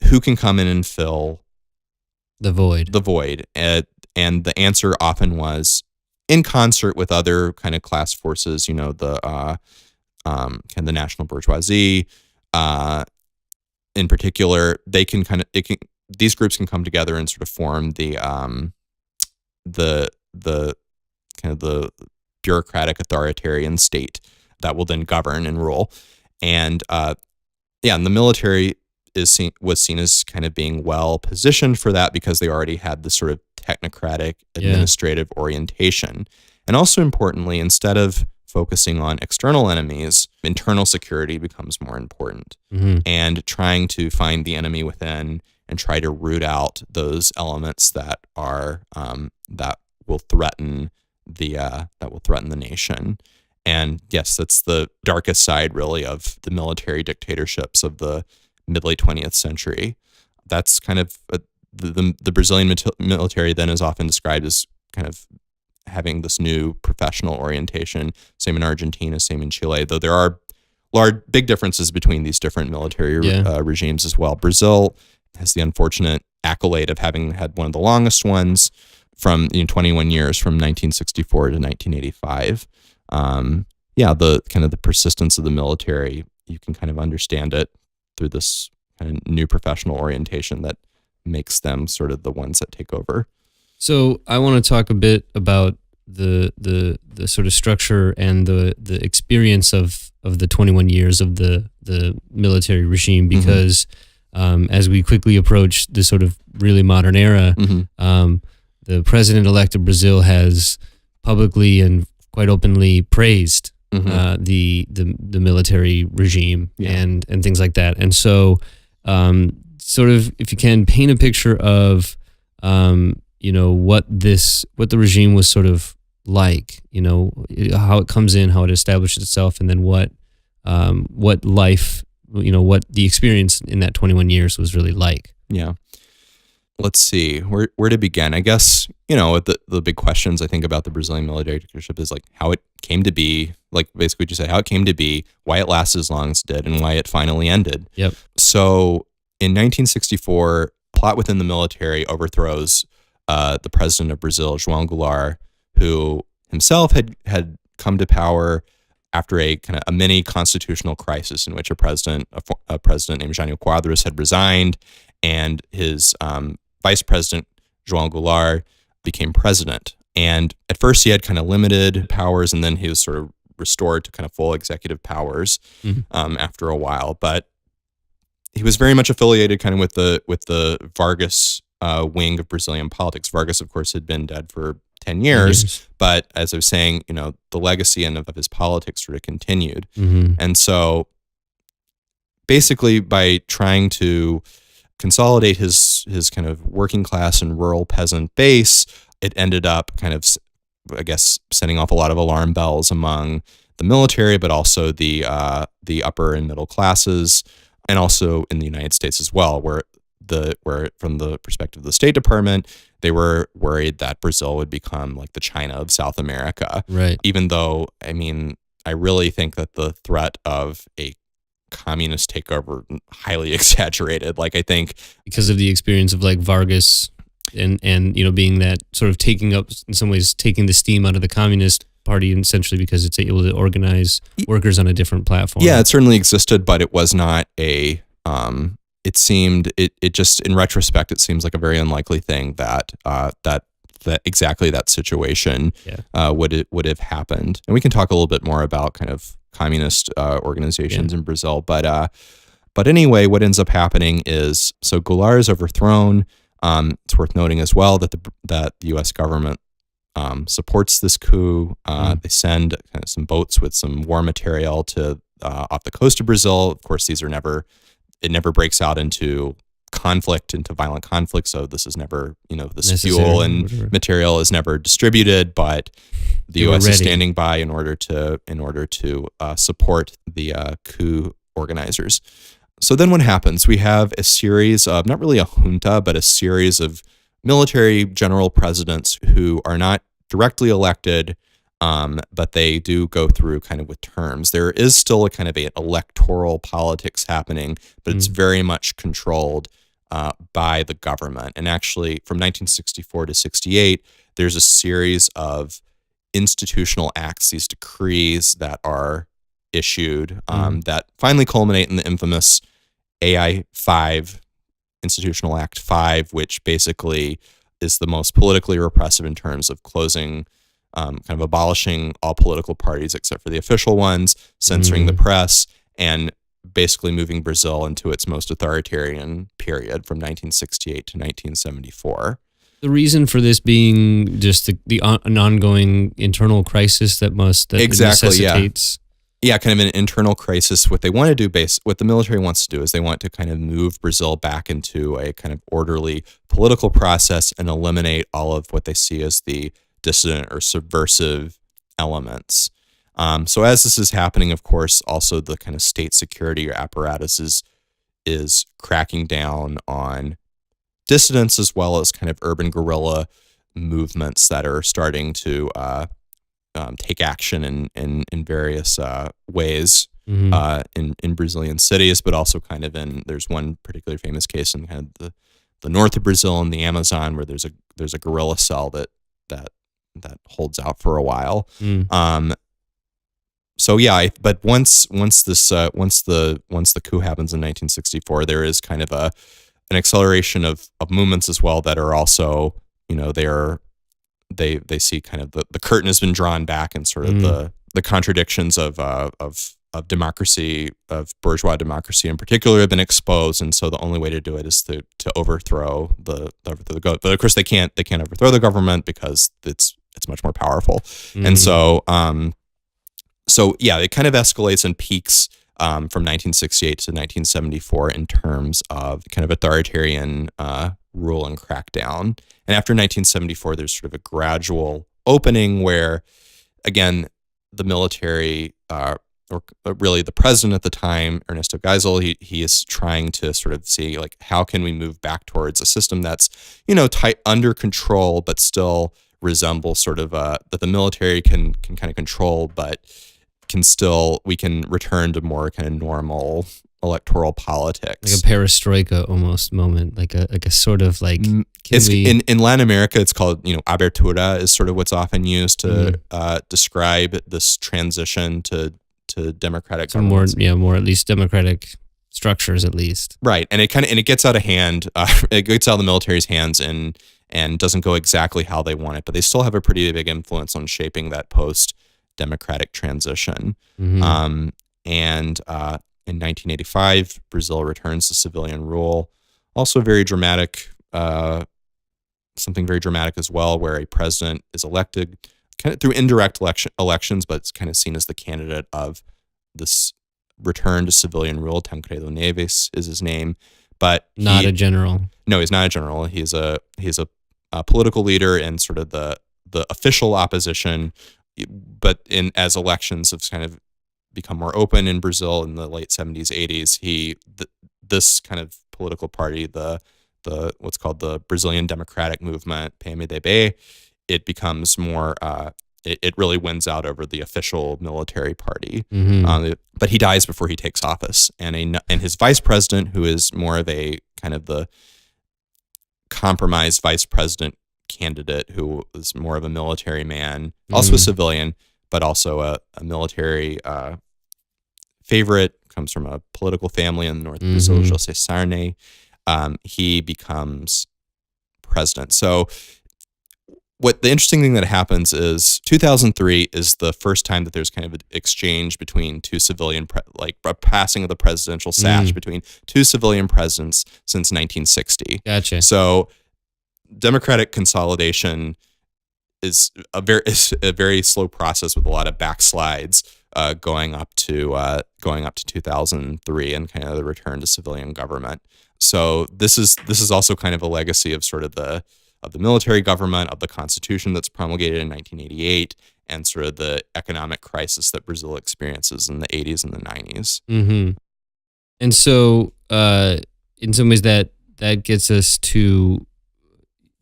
who can come in and fill the void? And the answer often was, in concert with other kind of class forces, the kind of the national bourgeoisie, in particular, these groups can come together and sort of form the kind of the bureaucratic authoritarian state that will then govern and rule. And and the military was seen as kind of being well positioned for that because they already had this sort of technocratic administrative orientation. And also importantly, instead of focusing on external enemies, internal security becomes more important. And trying to find the enemy within and try to root out those elements that are that will threaten the nation. And yes, that's the darkest side really of the military dictatorships of the mid-late 20th century. That's kind of the Brazilian military then is often described as kind of having this new professional orientation. Same in Argentina, same in Chile, though there are big differences between these different military regimes as well. Brazil has the unfortunate accolade of having had one of the longest ones from 21 years, from 1964 to 1985. The kind of the persistence of the military, you can kind of understand it through this kind of new professional orientation that makes them sort of the ones that take over. So I want to talk a bit about the sort of structure and the experience of the 21 years of the military regime, because as we quickly approach this sort of really modern era, the president-elect of Brazil has publicly and quite openly praised the military regime and things like that. And so, sort of, if you can paint a picture of, what the regime was sort of like, how it comes in, how it establishes itself, and then what life, what the experience in that 21 years was really like. Yeah. Let's see where to begin. I guess, the big questions I think about the Brazilian military dictatorship is like how it came to be, like basically what you say, how it came to be, why it lasted as long as it did, and why it finally ended. Yep. So in 1964, plot within the military overthrows the president of Brazil, João Goulart, who himself had come to power after a kind of a mini constitutional crisis in which a president named Jânio Quadros had resigned, and his vice president, João Goulart, became president. And at first he had kind of limited powers, and then he was sort of restored to kind of full executive powers after a while. But he was very much affiliated kind of with the Vargas wing of Brazilian politics. Vargas, of course, had been dead for 10 years, but as I was saying, the legacy of his politics sort of continued. And so basically by trying to consolidate his kind of working class and rural peasant base, it ended up kind of, I guess, setting off a lot of alarm bells among the military, but also the upper and middle classes, and also in the United States as well, where from the perspective of the State Department, they were worried that Brazil would become like the China of South America. Right. Even though, I mean, I really think that the threat of a communist takeover highly exaggerated. Like, I think because of the experience of like Vargas and being that sort of taking up, in some ways, taking the steam out of the Communist Party, essentially because it's able to organize workers on a different platform. Yeah, it certainly existed, but it was not a it seemed it just, in retrospect, it seems like a very unlikely thing that exactly that situation would have happened. And we can talk a little bit more about kind of communist organizations in Brazil, but anyway, what ends up happening is, so Goulart is overthrown. It's worth noting as well that the U.S. government supports this coup. They send kind of some boats with some war material to off the coast of Brazil. Of course, it never breaks out into violent conflict. So this is never, this fuel and material is never distributed, but the U.S. is standing by in order to support the coup organizers. So then what happens? We have a series of, not really a junta, but a series of military general presidents who are not directly elected, but they do go through kind of with terms. There is still a kind of electoral politics happening, but it's very much controlled by the government. And actually, from 1964 to 68, there's a series of institutional acts, these decrees that are issued that finally culminate in the infamous AI 5, Institutional Act 5, which basically is the most politically repressive in terms of closing, kind of abolishing all political parties except for the official ones, censoring the press, and basically moving Brazil into its most authoritarian period from 1968 to 1974. The reason for this being just an ongoing internal crisis that necessitates. Yeah, kind of an internal crisis. What they want to do, what the military wants to do is they want to kind of move Brazil back into a kind of orderly political process and eliminate all of what they see as the dissident or subversive elements. So as this is happening, of course, also the kind of state security apparatus is cracking down on dissidents as well as kind of urban guerrilla movements that are starting to take action in various ways in Brazilian cities, but also kind of there's one particularly famous case in kind of the north of Brazil in the Amazon where there's a guerrilla cell that holds out for a while. So yeah, but once the coup happens in 1964, there is kind of an acceleration of movements as well that are also, they see kind of the curtain has been drawn back and sort of the contradictions of democracy, of bourgeois democracy in particular, have been exposed, and so the only way to do it is to overthrow the government. But of course they can't overthrow the government because it's much more powerful, and so yeah, it kind of escalates and peaks from 1968 to 1974 in terms of kind of authoritarian rule and crackdown. And after 1974, there's sort of a gradual opening where, again, the military, or really the president at the time, Ernesto Geisel, he is trying to sort of see, like, how can we move back towards a system that's, tight, under control, but still resembles sort of that the military can kind of control, but we can return to more kind of normal electoral politics. Like a perestroika almost moment, like a sort of like. In Latin America, it's called, abertura is sort of what's often used to describe this transition to democratic governments. More at least democratic structures at least. Right, and it gets out of hand. It gets out of the military's hands and doesn't go exactly how they want it, but they still have a pretty big influence on shaping that post-democratic transition. Mm-hmm. In 1985, Brazil returns to civilian rule. Also very dramatic, something very dramatic as well, where a president is elected kind of through indirect elections, but it's kind of seen as the candidate of this return to civilian rule. Tancredo Neves is his name, but not a general. No, he's not a general. He's a political leader in sort of the official opposition, but as elections have kind of become more open in Brazil in the late 70s, 80s, this kind of political party, the what's called the Brazilian Democratic Movement, PMDB, it becomes more, it really wins out over the official military party. Mm-hmm. But he dies before he takes office. And his vice president, who is more of a kind of the compromised vice president candidate, who is more of a military man, also a civilian, but also a military favorite, comes from a political family in the north of Brazil, José Sarney. He becomes president. So what the interesting thing that happens is 2003 is the first time that there's kind of an exchange between two civilian, like a passing of the presidential sash between two civilian presidents since 1960. Gotcha. So democratic consolidation is a very slow process with a lot of backslides going up to 2003 and kind of the return to civilian government. So this is also kind of a legacy of sort of the military government, of the constitution that's promulgated in 1988, and sort of the economic crisis that Brazil experiences in the 80s and the 90s. Mm-hmm. And so, in some ways, that gets us to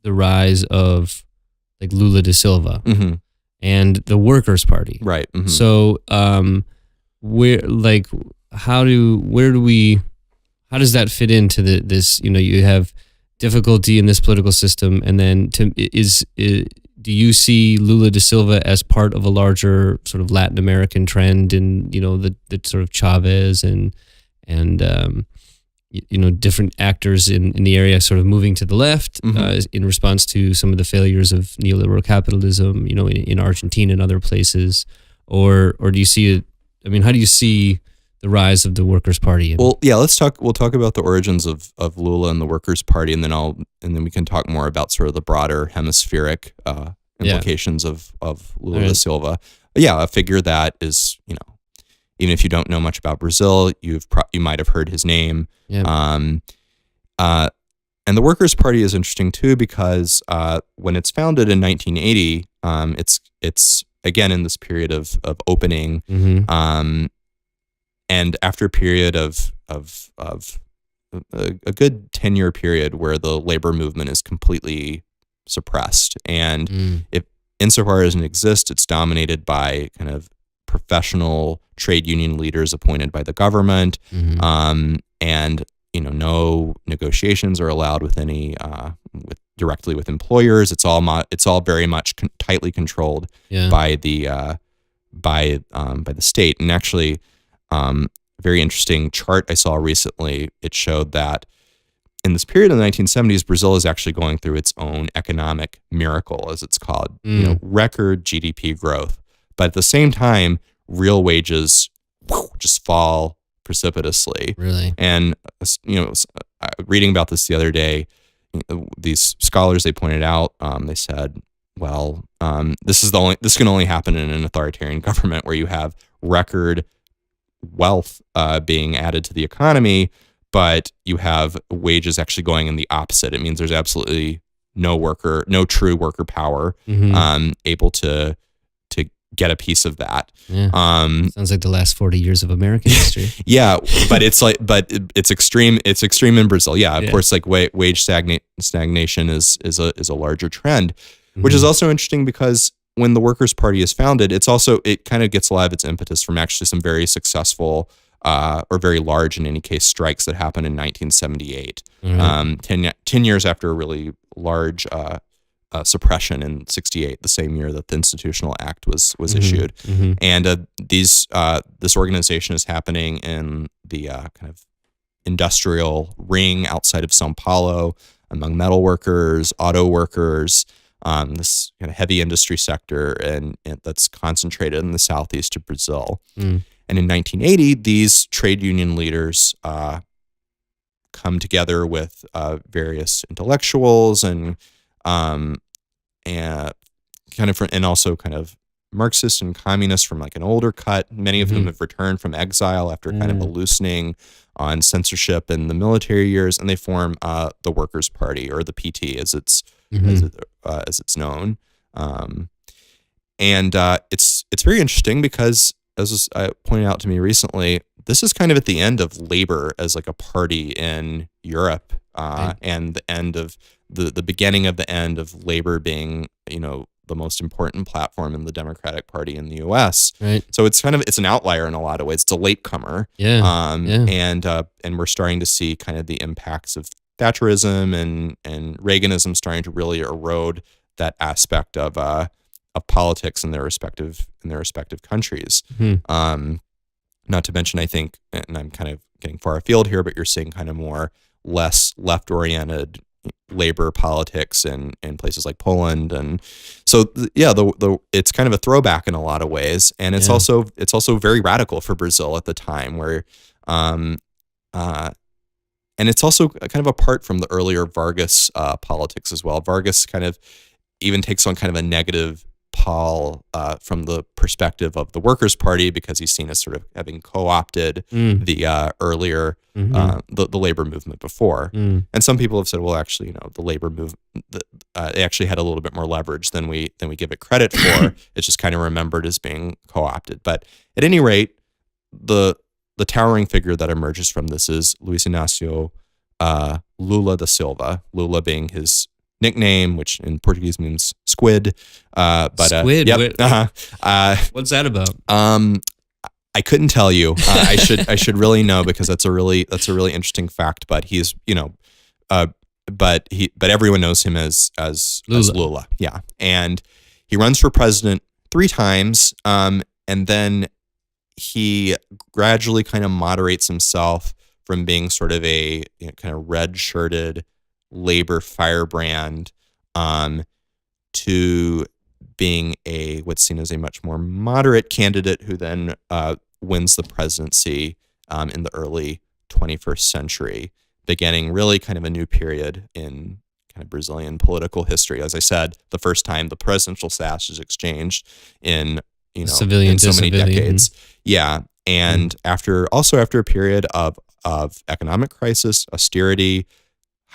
the rise of like Lula da Silva and the Workers' Party. Right. Mm-hmm. So, how does that fit into this? You have difficulty in this political system, and then do you see Lula da Silva as part of a larger sort of Latin American trend in the sort of Chavez and different actors in the area sort of moving to the left in response to some of the failures of neoliberal capitalism, in Argentina and other places, or do you see it? I mean, how do you see the rise of the Workers' Party? Well, yeah, we'll talk about the origins of Lula and the Workers' Party, and then we can talk more about sort of the broader hemispheric implications of Lula da Silva. Yeah, a figure that is, even if you don't know much about Brazil, you might have heard his name. Yeah. And the Workers' Party is interesting too because when it's founded in 1980, it's again in this period of opening. And after a period of a good 10-year period where the labor movement is completely suppressed, and if insofar as it exists, it's dominated by kind of professional trade union leaders appointed by the government, and no negotiations are allowed with any directly with employers. It's all very much tightly controlled by the state, and actually. Very interesting chart I saw recently. It showed that in this period of the 1970s, Brazil is actually going through its own economic miracle, as it's called, record GDP growth. But at the same time, real wages just fall precipitously. Really? And, reading about this the other day, these scholars, they pointed out, they said, well, this can only happen in an authoritarian government where you have record wealth being added to the economy, but you have wages actually going in the opposite. It means there's absolutely no true worker power able to get a piece of that. Yeah. Sounds like the last 40 years of American history. Yeah, but it's extreme. It's extreme in Brazil. Yeah, of course, like wage stagnation is a larger trend, which is also interesting because when the Workers' Party is founded, it kind of gets a lot of its impetus from actually some very successful or very large, in any case, strikes that happened in 1978, 10 years after a really large suppression in 68, the same year that the Institutional Act was issued. And this organization is happening in the kind of industrial ring outside of São Paulo, among metal workers, auto workers, this kind of heavy industry sector, and that's concentrated in the southeast of Brazil. And in 1980, these trade union leaders come together with various intellectuals and also kind of Marxists and communists from like an older cut. Many of whom have returned from exile after kind of a loosening on censorship in the military years, and they form the Workers' Party, or the PT as it's known. It's very interesting because, as was pointed out to me recently, this is kind of at the end of labor as like a party in Europe, and the end of the beginning of the end of labor being, the most important platform in the Democratic Party in the U.S. Right. So it's an outlier in a lot of ways. It's a latecomer. And we're starting to see kind of the impacts of Thatcherism and Reaganism starting to really erode that aspect of politics in their respective countries. Not to mention, I think, and I'm kind of getting far afield here, but you're seeing kind of less left-oriented labor politics in places like Poland, and so it's kind of a throwback in a lot of ways, and it's also very radical for Brazil at the time, where and it's also kind of apart from the earlier Vargas politics as well. Vargas kind of even takes on kind of a negative pall from the perspective of the Workers' Party, because he's seen as sort of having co-opted the earlier the labor movement before. And some people have said, well, actually, the labor movement they actually had a little bit more leverage than we give it credit for. It's just kind of remembered as being co-opted. But at any rate, the towering figure that emerges from this is Luiz Inácio Lula da Silva. Lula being his nickname, which in Portuguese means squid. Squid. What's that about? I couldn't tell you. I should really know, because that's a really interesting fact. But he's but everyone knows him as Lula. Yeah, and he runs for president 3 times, and then he gradually kind of moderates himself from being sort of a kind of red-shirted labor firebrand to being what's seen as a much more moderate candidate, who then wins the presidency in the early 21st century, beginning really kind of a new period in kind of Brazilian political history. As I said, the first time the presidential sash is exchanged in so many decades. Yeah, and after a period of economic crisis, austerity,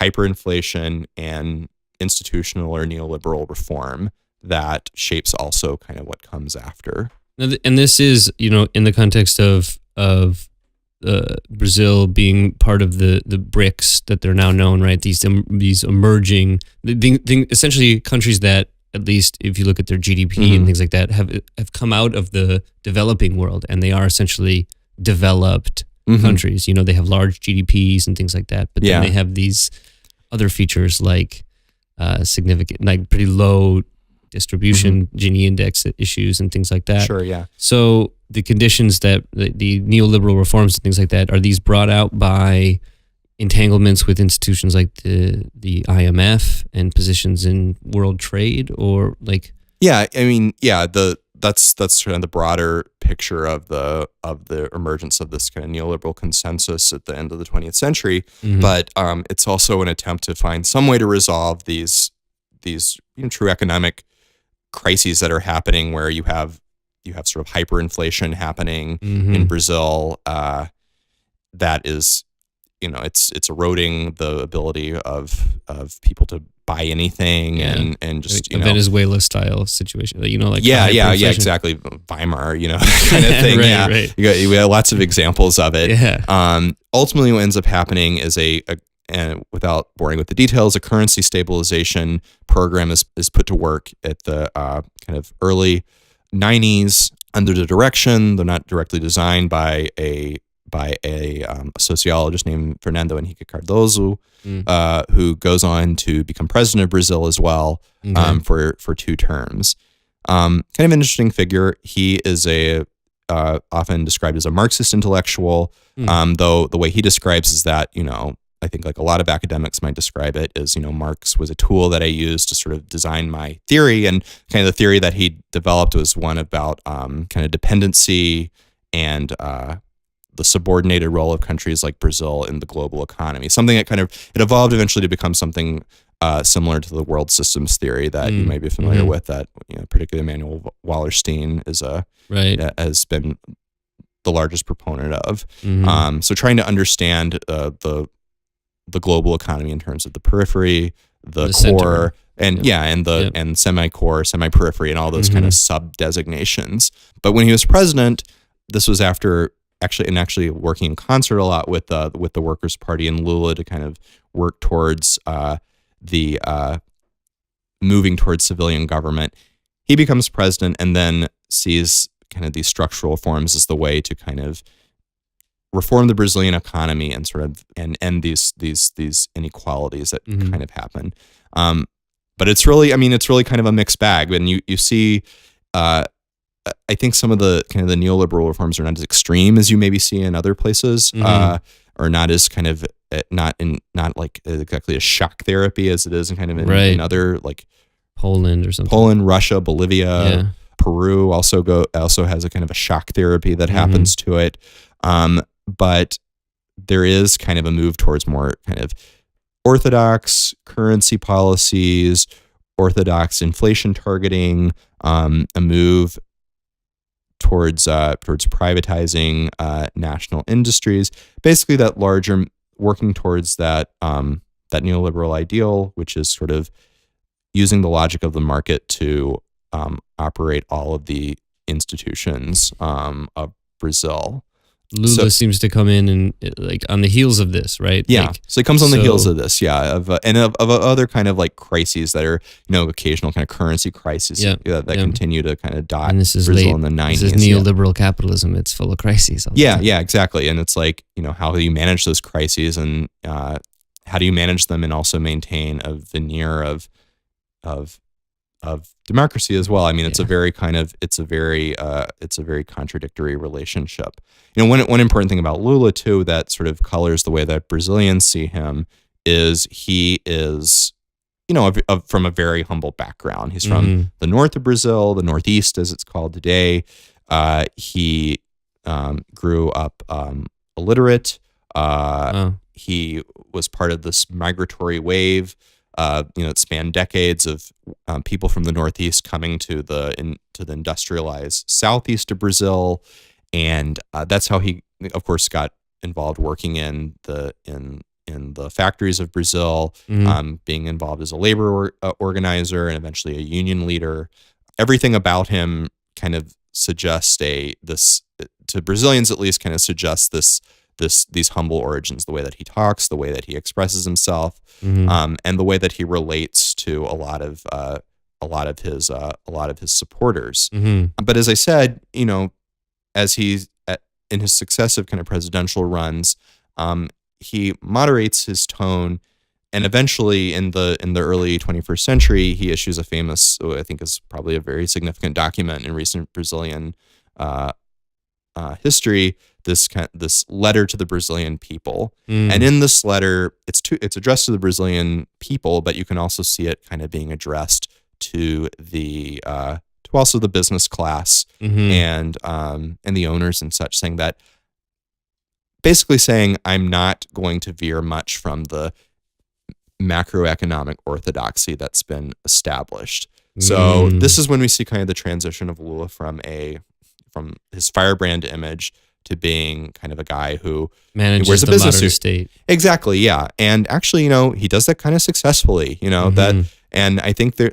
hyperinflation, and institutional or neoliberal reform that shapes also kind of what comes after. And this is, in the context of Brazil being part of the BRICS that they're now known, right? These emerging, essentially countries that, at least if you look at their GDP and things like that, have come out of the developing world, and they are essentially developed countries. They have large GDPs and things like that, but then they have these other features like significant, like pretty low distribution, Gini index issues and things like that. Sure, yeah. So the conditions that the neoliberal reforms and things like that, are these brought out by entanglements with institutions like the IMF and positions in world trade, or like? Yeah, I mean, that's kind of the broader picture of the emergence of this kind of neoliberal consensus at the end of the 20th century. But it's also an attempt to find some way to resolve these true economic crises that are happening, where you have sort of hyperinflation happening in Brazil, that is, it's eroding the ability of people to buy anything, and just like a Venezuela style situation, like exactly, Weimar, kind of thing. Right. You got lots of examples of it. Ultimately, what ends up happening is a and without boring with the details, a currency stabilization program is put to work at the kind of early 90s under the direction, though not directly designed, by a sociologist named Fernando Henrique Cardoso, who goes on to become president of Brazil as well, for 2 terms. Kind of an interesting figure. He is often described as a Marxist intellectual, though the way he describes is that, I think like a lot of academics might describe it as, Marx was a tool that I used to sort of design my theory, and kind of the theory that he developed was one about kind of dependency and the subordinated role of countries like Brazil in the global economy. Something that it evolved eventually to become something similar to the world systems theory that you might be familiar with, that particularly Emanuel Wallerstein has been the largest proponent of. So trying to understand the global economy in terms of the periphery, the core, and and semi-core, semi-periphery, and all those kind of sub-designations. But when he was president, this was after actually working in concert a lot with the Workers' Party and Lula to kind of work towards the moving towards civilian government. He becomes president and then sees kind of these structural reforms as the way to kind of reform the Brazilian economy and sort of and end these inequalities that kind of happen. But it's really kind of a mixed bag. And you see, I think some of the kind of the neoliberal reforms are not as extreme as you maybe see in other places, or not as kind of not like exactly a shock therapy as it is in other, like Poland or something. Poland, Russia, Bolivia, Peru also has a kind of a shock therapy that happens to it. But there is kind of a move towards more kind of orthodox currency policies, orthodox inflation targeting, a move towards privatizing national industries. Basically, that larger working towards that neoliberal ideal, which is sort of using the logic of the market to operate all of the institutions of Brazil. Lula seems to come in and like on the heels of this, right? Yeah. So it comes on the heels of this, of other kind of like crises that are, occasional kind of currency crises that continue to kind of dot Brazil in the 90s. This is neoliberal capitalism. It's full of crises. Yeah, exactly. And it's like, how do you manage those crises, and how do you manage them and also maintain a veneer of democracy as well? I mean, it's a very contradictory relationship. One important thing about Lula too that sort of colors the way that Brazilians see him is he is, from a very humble background. He's from the north of Brazil, the Northeast as it's called today. He grew up illiterate. He was part of this migratory wave. It spanned decades of people from the Northeast coming to the industrialized Southeast of Brazil, and that's how he, of course, got involved working in the factories of Brazil, being involved as a labor organizer and eventually a union leader. Everything about him kind of suggests to Brazilians at least, kind of suggests these humble origins, the way that he talks, the way that he expresses himself, and the way that he relates to a lot of his supporters. But as I said, as he's in his successive kind of presidential runs, he moderates his tone, and eventually in the early 21st century, he issues a famous, I think is probably a very significant document in recent Brazilian history, this letter to the Brazilian people. And in this letter, it's addressed to the Brazilian people, but you can also see it kind of being addressed to also the business class and the owners and such, saying that, basically saying, I'm not going to veer much from the macroeconomic orthodoxy that's been established. So this is when we see kind of the transition of Lula from his firebrand image to being kind of a guy who manages the modern state. Exactly, yeah. And actually, he does that kind of successfully, and I think there,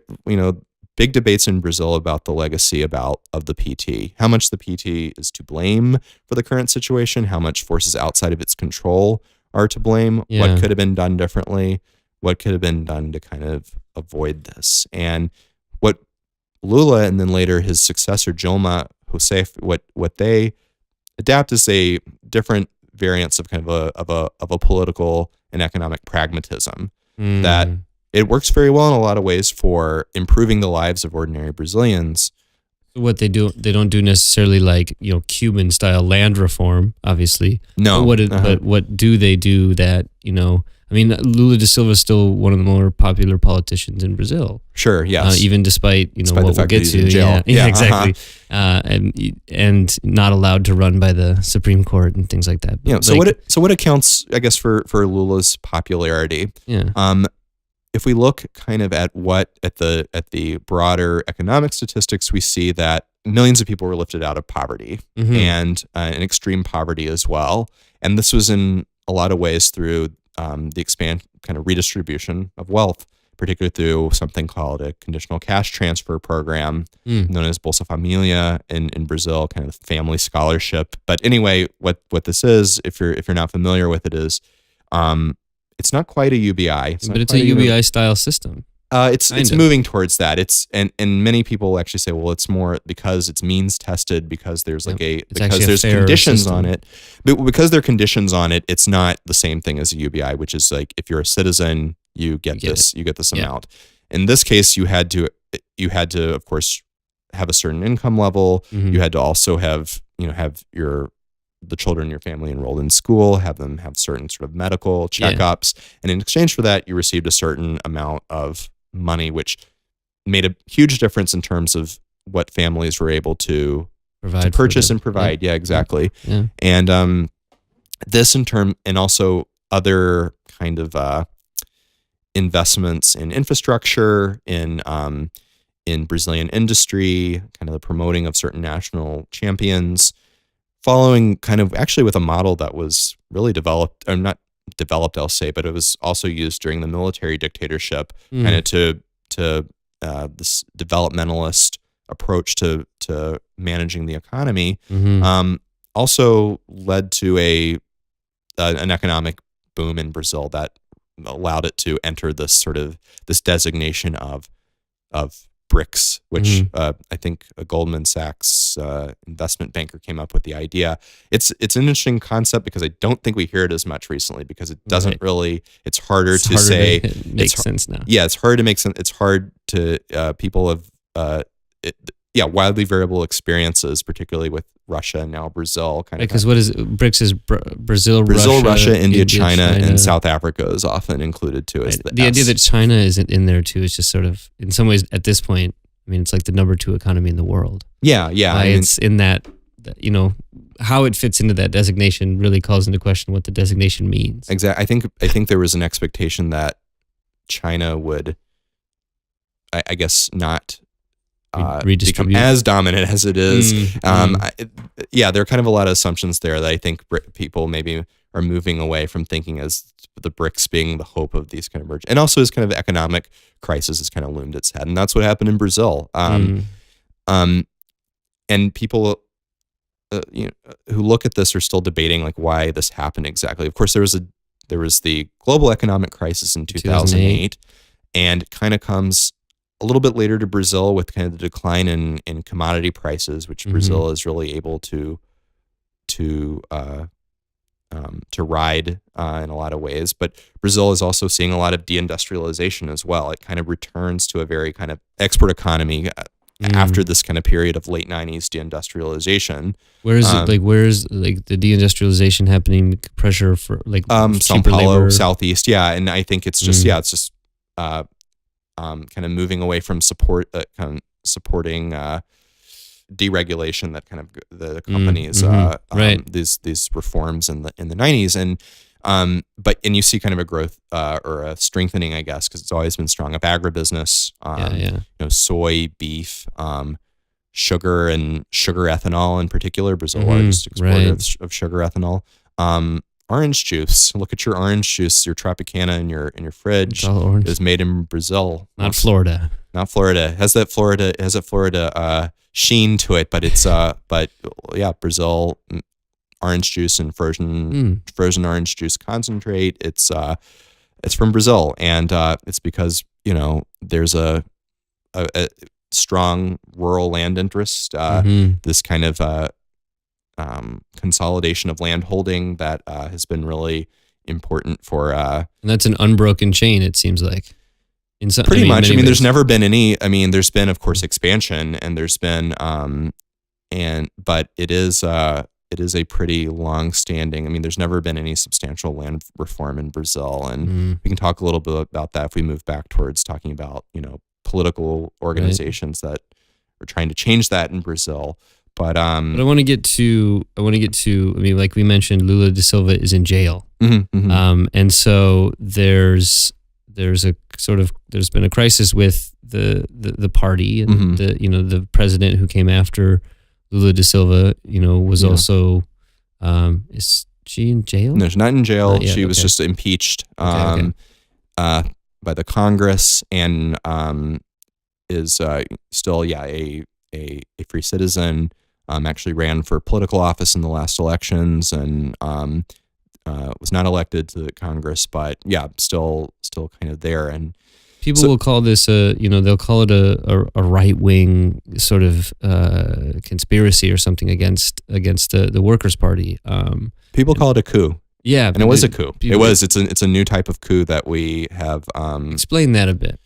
big debates in Brazil about the legacy of the PT, how much the PT is to blame for the current situation, how much forces outside of its control are to blame, Yeah. what could have been done differently, what could have been done to kind of avoid this. And what Lula and then later his successor Dilma Rousseff, what they adapt is a different variants of kind of a political and economic pragmatism that it works very well in a lot of ways for improving the lives of ordinary Brazilians. What they don't do necessarily like, Cuban style land reform, obviously. No. But what do they do that, Lula da Silva is still one of the more popular politicians in Brazil. Sure, yes. Even despite, Despite what the fact we'll that get he's to. in jail. Yeah, exactly. And not allowed to run by the Supreme Court and things like that. Yeah. So what accounts, I guess, for Lula's popularity? Yeah. If we look kind of at the broader economic statistics, we see that millions of people were lifted out of poverty and in extreme poverty as well. And this was in a lot of ways through the kind of redistribution of wealth, particularly through something called a conditional cash transfer program known as Bolsa Familia in Brazil, kind of family scholarship. But anyway, what this is, if you're not familiar with it, is it's not quite a UBI. But it's a UBI style system. It's moving towards that. And many people actually say, well, it's more because it's means tested, because there's there's conditions system. on it. But because there are conditions on it, it's not the same thing as a UBI, which is like if you're a citizen, you get this amount. In this case, you had to of course have a certain income level. You had to also have the children in your family enrolled in school, have them have certain sort of medical checkups. And in exchange for that, you received a certain amount of money, which made a huge difference in terms of what families were able to purchase and provide. Yeah, exactly. Yeah. And this and also other kind of investments in infrastructure, in Brazilian industry, kind of the promoting of certain national champions, following kind of actually with a model that was really developed, or not developed, I'll say, but it was also used during the military dictatorship, kind of to this developmentalist approach to managing the economy, also led to an economic boom in Brazil that allowed it to enter this designation of BRICS, which I think a Goldman Sachs investment banker came up with the idea. It's an interesting concept because I don't think we hear it as much recently, because it doesn't really. It's harder to say. It makes sense now. Yeah, it's hard to make sense. It's hard to people have wildly variable experiences, particularly with Russia and now Brazil. Because what is BRICS is Brazil, Russia, India, China, and South Africa is often included too. As the idea that China isn't in there too is just sort of, in some ways, at this point, it's like the number 2 economy in the world. Yeah. It's in that, how it fits into that designation really calls into question what the designation means. Exactly. I think there was an expectation that China would, I guess, not become as dominant as it is. There are kind of a lot of assumptions there that I think people maybe are moving away from thinking as the BRICS being the hope of these kind of merge. And also this kind of economic crisis has kind of loomed its head. And that's what happened in Brazil. And people who look at this are still debating like why this happened exactly. Of course, there was the global economic crisis in 2008 and kind of comes a little bit later to Brazil with kind of the decline in commodity prices, which Brazil is really able to ride in a lot of ways. But Brazil is also seeing a lot of deindustrialization as well. It kind of returns to a very kind of export economy after this kind of period of late 90s deindustrialization. Where is it? Where's the deindustrialization happening? Pressure for São Paulo, southeast. Yeah, and I think it's just kind of moving away from supporting deregulation that kind of the companies these reforms in the 90s, and you see kind of a growth or a strengthening, I guess, because it's always been strong of agribusiness, soy, beef, sugar, and sugar ethanol in particular. Brazil largest exporter of sugar ethanol. Orange juice. Look at your orange juice, your Tropicana in your fridge. It's all orange. Is made in Brazil. Not Florida. Has that Florida sheen to it, but it's Brazil orange juice and frozen orange juice concentrate. It's from Brazil, and it's because there's a strong rural land interest. This kind of consolidation of land holding that has been really important for. And that's an unbroken chain, it seems like. Pretty much. I mean, there's never been any. I mean, there's been, of course, expansion, and there's been, but it is a pretty long-standing. I mean, there's never been any substantial land reform in Brazil, and we can talk a little bit about that if we move back towards talking about political organizations that are trying to change that in Brazil. But I want to get to. I mean, like we mentioned, Lula da Silva is in jail, and so there's been a crisis with the party, and the president who came after Lula da Silva, was also is she in jail? No, she's not in jail. She was just impeached by the Congress, and is still a free citizen. Actually ran for political office in the last elections, and was not elected to the Congress, but still kind of there. And people will call this they'll call it a right wing sort of conspiracy or something against the Workers' Party. People call it a coup. Yeah, and it was a coup. It's a new type of coup that we have. Explain that a bit.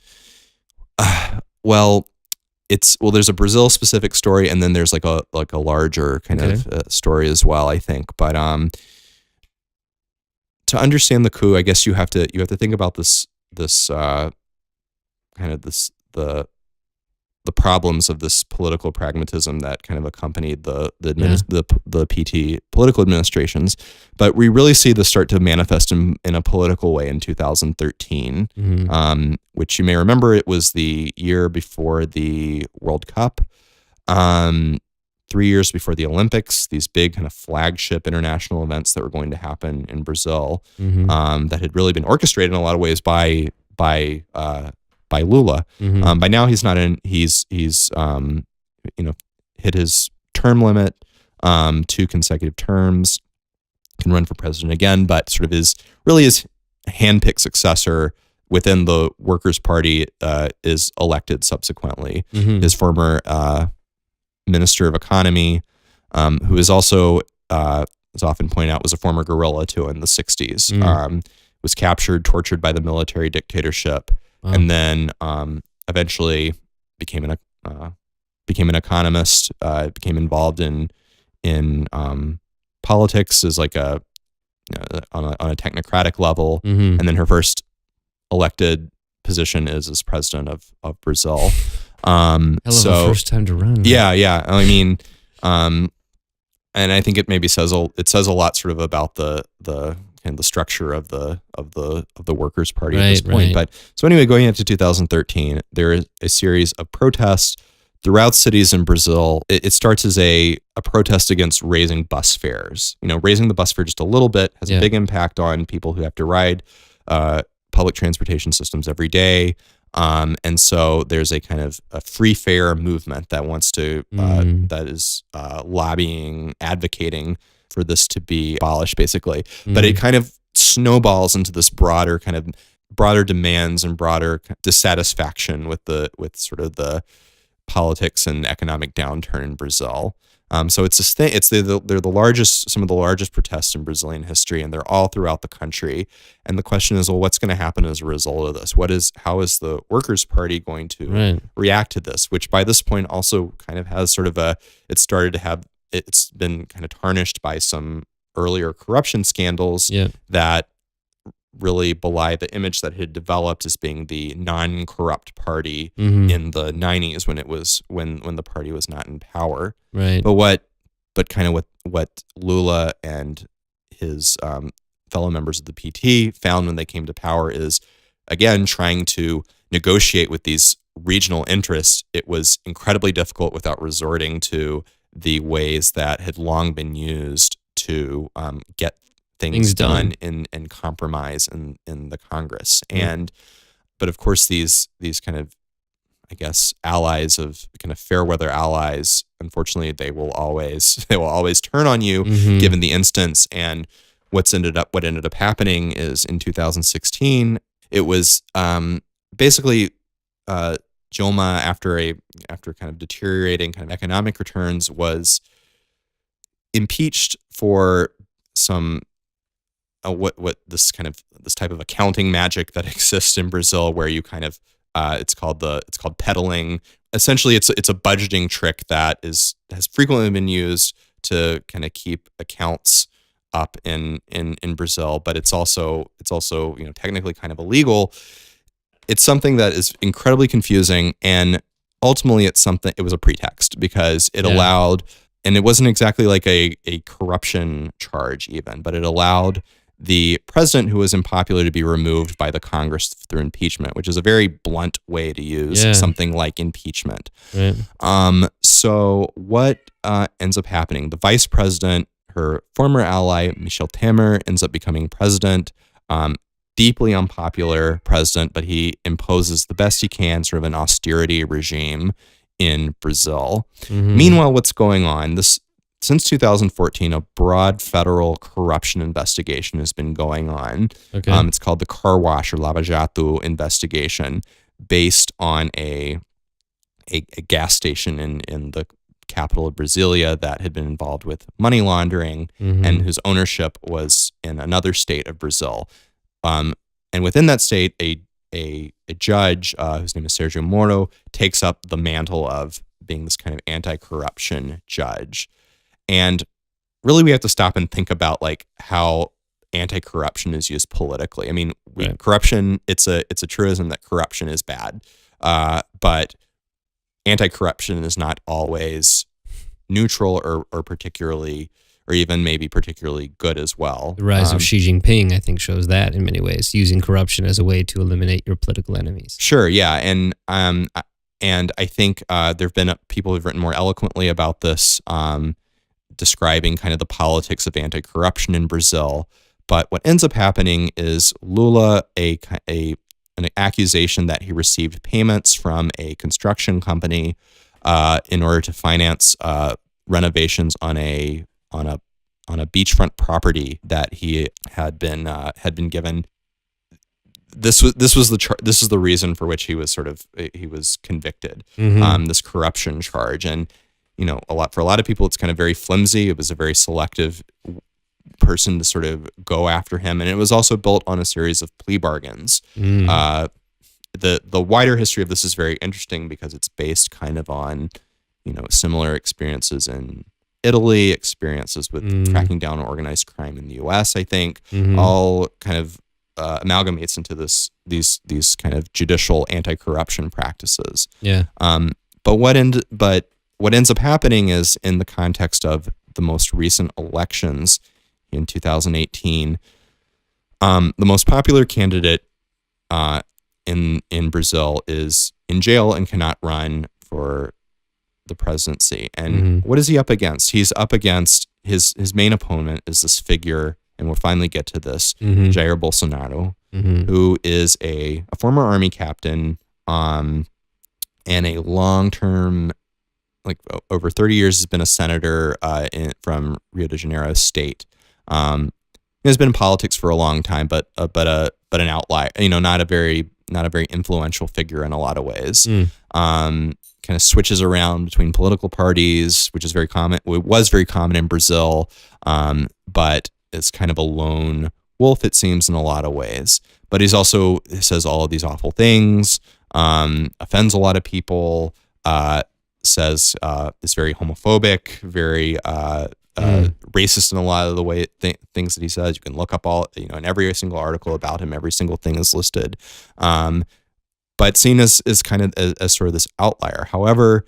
There's a Brazil specific story, and then there's like a larger kind of story as well, I think. But to understand the coup, I guess you have to think about the problems of this political pragmatism that kind of accompanied the PT political administrations. But we really see this start to manifest in a political way in 2013, which you may remember, it was the year before the World Cup, 3 years before the Olympics, these big kind of flagship international events that were going to happen in Brazil, that had really been orchestrated in a lot of ways by Lula. By now he's not in. He's hit his term limit, 2 consecutive terms, can run for president again, but sort of his handpicked successor within the Workers' Party is elected subsequently. His former Minister of Economy, who is also, as often pointed out, was a former guerrilla too in the 60s, was captured, tortured by the military dictatorship. And then eventually became an economist, became involved in politics as like on a technocratic level, and then her first elected position is as president of Brazil. Hell of a first time to run. Yeah. I mean, and I think it maybe says a lot sort of about the and the structure of the Workers' Party at this point. But so anyway, going into 2013, there is a series of protests throughout cities in Brazil. It starts as a protest against raising bus fares. Raising the bus fare just a little bit has a big impact on people who have to ride public transportation systems every day. And so there's a kind of a free fare movement that wants to that is lobbying, advocating for this to be abolished, basically. But it kind of snowballs into this broader demands and broader dissatisfaction with sort of the politics and economic downturn in Brazil. So it's this thing. They're some of the largest protests in Brazilian history, and they're all throughout the country. And the question is, well, what's going to happen as a result of this? How is the Workers' Party going to react to this? Which by this point also kind of has sort of it's been kind of tarnished by some earlier corruption scandals that really belie the image that had developed as being the non-corrupt party in the 90s when the party was not in power. Right. But kind of what Lula and his fellow members of the PT found when they came to power is, again, trying to negotiate with these regional interests. It was incredibly difficult without resorting to the ways that had long been used to get things done and compromise in the Congress. But of course these kind of I guess, allies of kind of fair weather allies, unfortunately, they will always turn on you given the instance. And what ended up happening is in 2016, it was basically Dilma, after kind of deteriorating kind of economic returns, was impeached for some this type of accounting magic that exists in Brazil, where you kind of it's called peddling. Essentially, it's a budgeting trick that has frequently been used to kind of keep accounts up in Brazil, but it's also technically kind of illegal. It's something that is incredibly confusing, and ultimately it was a pretext because it allowed, and it wasn't exactly like a corruption charge even, but it allowed the president who was unpopular to be removed by the Congress through impeachment, which is a very blunt way to use something like impeachment. Right. So what ends up happening? The vice president, her former ally, Michel Temer, ends up becoming president. Deeply unpopular president, but he imposes the best he can, sort of an austerity regime in Brazil. Meanwhile, what's going on? Since 2014, a broad federal corruption investigation has been going on. Okay. It's called the Car Wash or Lava Jato investigation, based on a gas station in the capital of Brasilia that had been involved with money laundering and whose ownership was in another state of Brazil. And within that state, a judge whose name is Sergio Moro takes up the mantle of being this kind of anti-corruption judge. And really, we have to stop and think about like how anti-corruption is used politically. I mean, corruption, it's a truism that corruption is bad, but anti-corruption is not always neutral or particularly, or even maybe particularly good as well. The rise of Xi Jinping, I think, shows that in many ways, using corruption as a way to eliminate your political enemies. Sure, yeah, and I think there have been people who've written more eloquently about this, describing kind of the politics of anti-corruption in Brazil. But what ends up happening is Lula, an accusation that he received payments from a construction company in order to finance renovations on a beachfront property that he had been given. This is the reason for which he was convicted. This corruption charge, and for a lot of people, it's kind of very flimsy. It was a very selective person to sort of go after him, and it was also built on a series of plea bargains. The wider history of this is very interesting because it's based kind of on similar experiences in Italy, experiences with tracking down organized crime in the U.S. I think all kind of amalgamates into these kind of judicial anti-corruption practices. Yeah. But what ends up happening is, in the context of the most recent elections in 2018, the most popular candidate in Brazil is in jail and cannot run for the presidency. And what is he up against? He's up against his main opponent is this figure, and we'll finally get to this, Jair Bolsanaro, who is a former army captain and a long-term, like over 30 years, has been a senator from Rio de Janeiro state. He has been in politics for a long time, but an outlier, not a very influential figure in a lot of ways. Kind of switches around between political parties, which is very common. It was very common in Brazil, but it's kind of a lone wolf, it seems, in a lot of ways. But he says all of these awful things, offends a lot of people, says is very homophobic, very racist in a lot of the way things that he says. You can look up in every single article about him, every single thing is listed. But seen as kind of as sort of this outlier. However,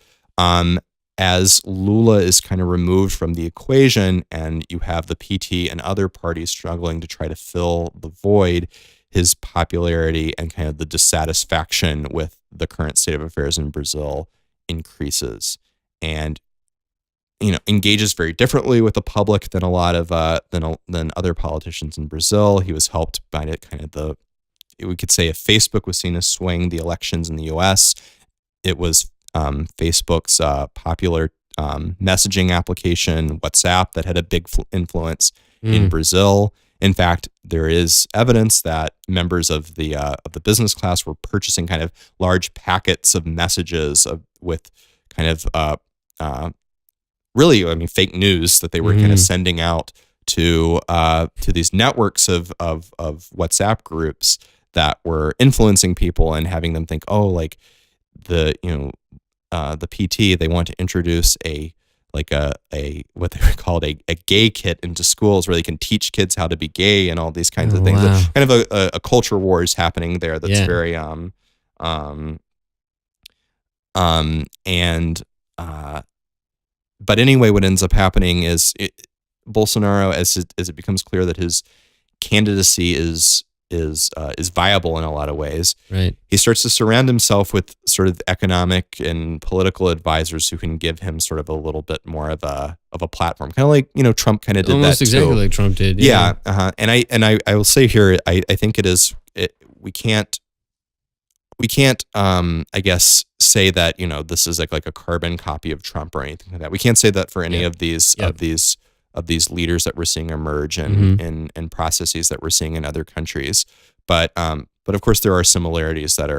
as Lula is kind of removed from the equation, and you have the PT and other parties struggling to try to fill the void, his popularity and kind of the dissatisfaction with the current state of affairs in Brazil increases, and engages very differently with the public than a lot of than other politicians in Brazil. He was helped by kind of we could say, if Facebook was seen to swing the elections in the U.S., it was Facebook's popular messaging application, WhatsApp, that had a big influence in Brazil. In fact, there is evidence that members of the business class were purchasing kind of large packets of messages with kind of really, I mean, fake news that they were kind of sending out to these networks of WhatsApp groups that were influencing people and having them think, oh, like the PT, they want to introduce a what they would call a gay kit into schools where they can teach kids how to be gay and all these kinds of things. Wow. Kind of a culture war is happening there that's very but anyway, what ends up happening is Bolsonaro, as it becomes clear that his candidacy is viable in a lot of ways. Right. He starts to surround himself with sort of economic and political advisors who can give him sort of a little bit more of a platform, kind of like Trump kind of did almost that exactly too. like Trump did. Yeah. And I will say here, I think we can't I guess say that this is like a carbon copy of Trump or anything like that. We can't say that for any of these of these leaders that we're seeing emerge and processes that we're seeing in other countries. But of course there are similarities that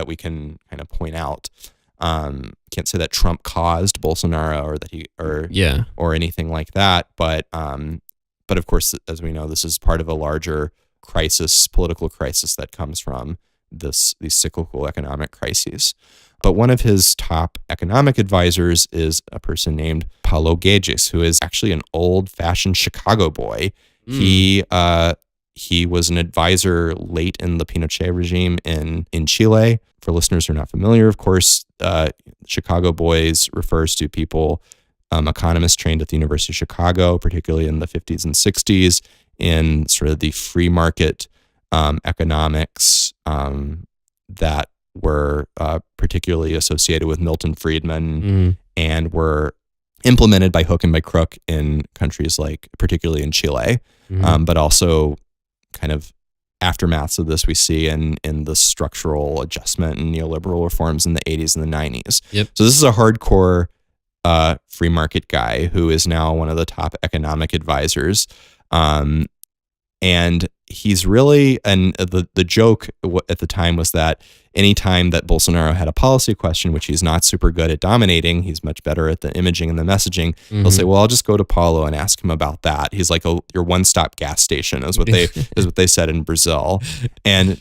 we can kind of point out. Can't say that Trump caused Bolsonaro or anything like that. But of course, as we know, this is part of a larger political crisis that comes from these cyclical economic crises. But one of his top economic advisors is a person named Paulo Guedes, who is actually an old-fashioned Chicago boy. He was an advisor late in the Pinochet regime in Chile. For listeners who are not familiar, of course, Chicago boys refers to people, economists trained at the University of Chicago, particularly in the 50s and 60s, in sort of the free market economics that were particularly associated with Milton Friedman and were implemented by hook and by crook in countries particularly in Chile, but also kind of aftermaths of this we see in the structural adjustment and neoliberal reforms in the 80s and the 90s. Yep. So this is a hardcore free market guy who is now one of the top economic advisors. And he's really, and the joke at the time was that anytime that Bolsonaro had a policy question, which he's not super good at dominating, he's much better at the imaging and the messaging, he'll say, well, I'll just go to Paulo and ask him about that. He's like your one-stop gas station is what they said in Brazil. And,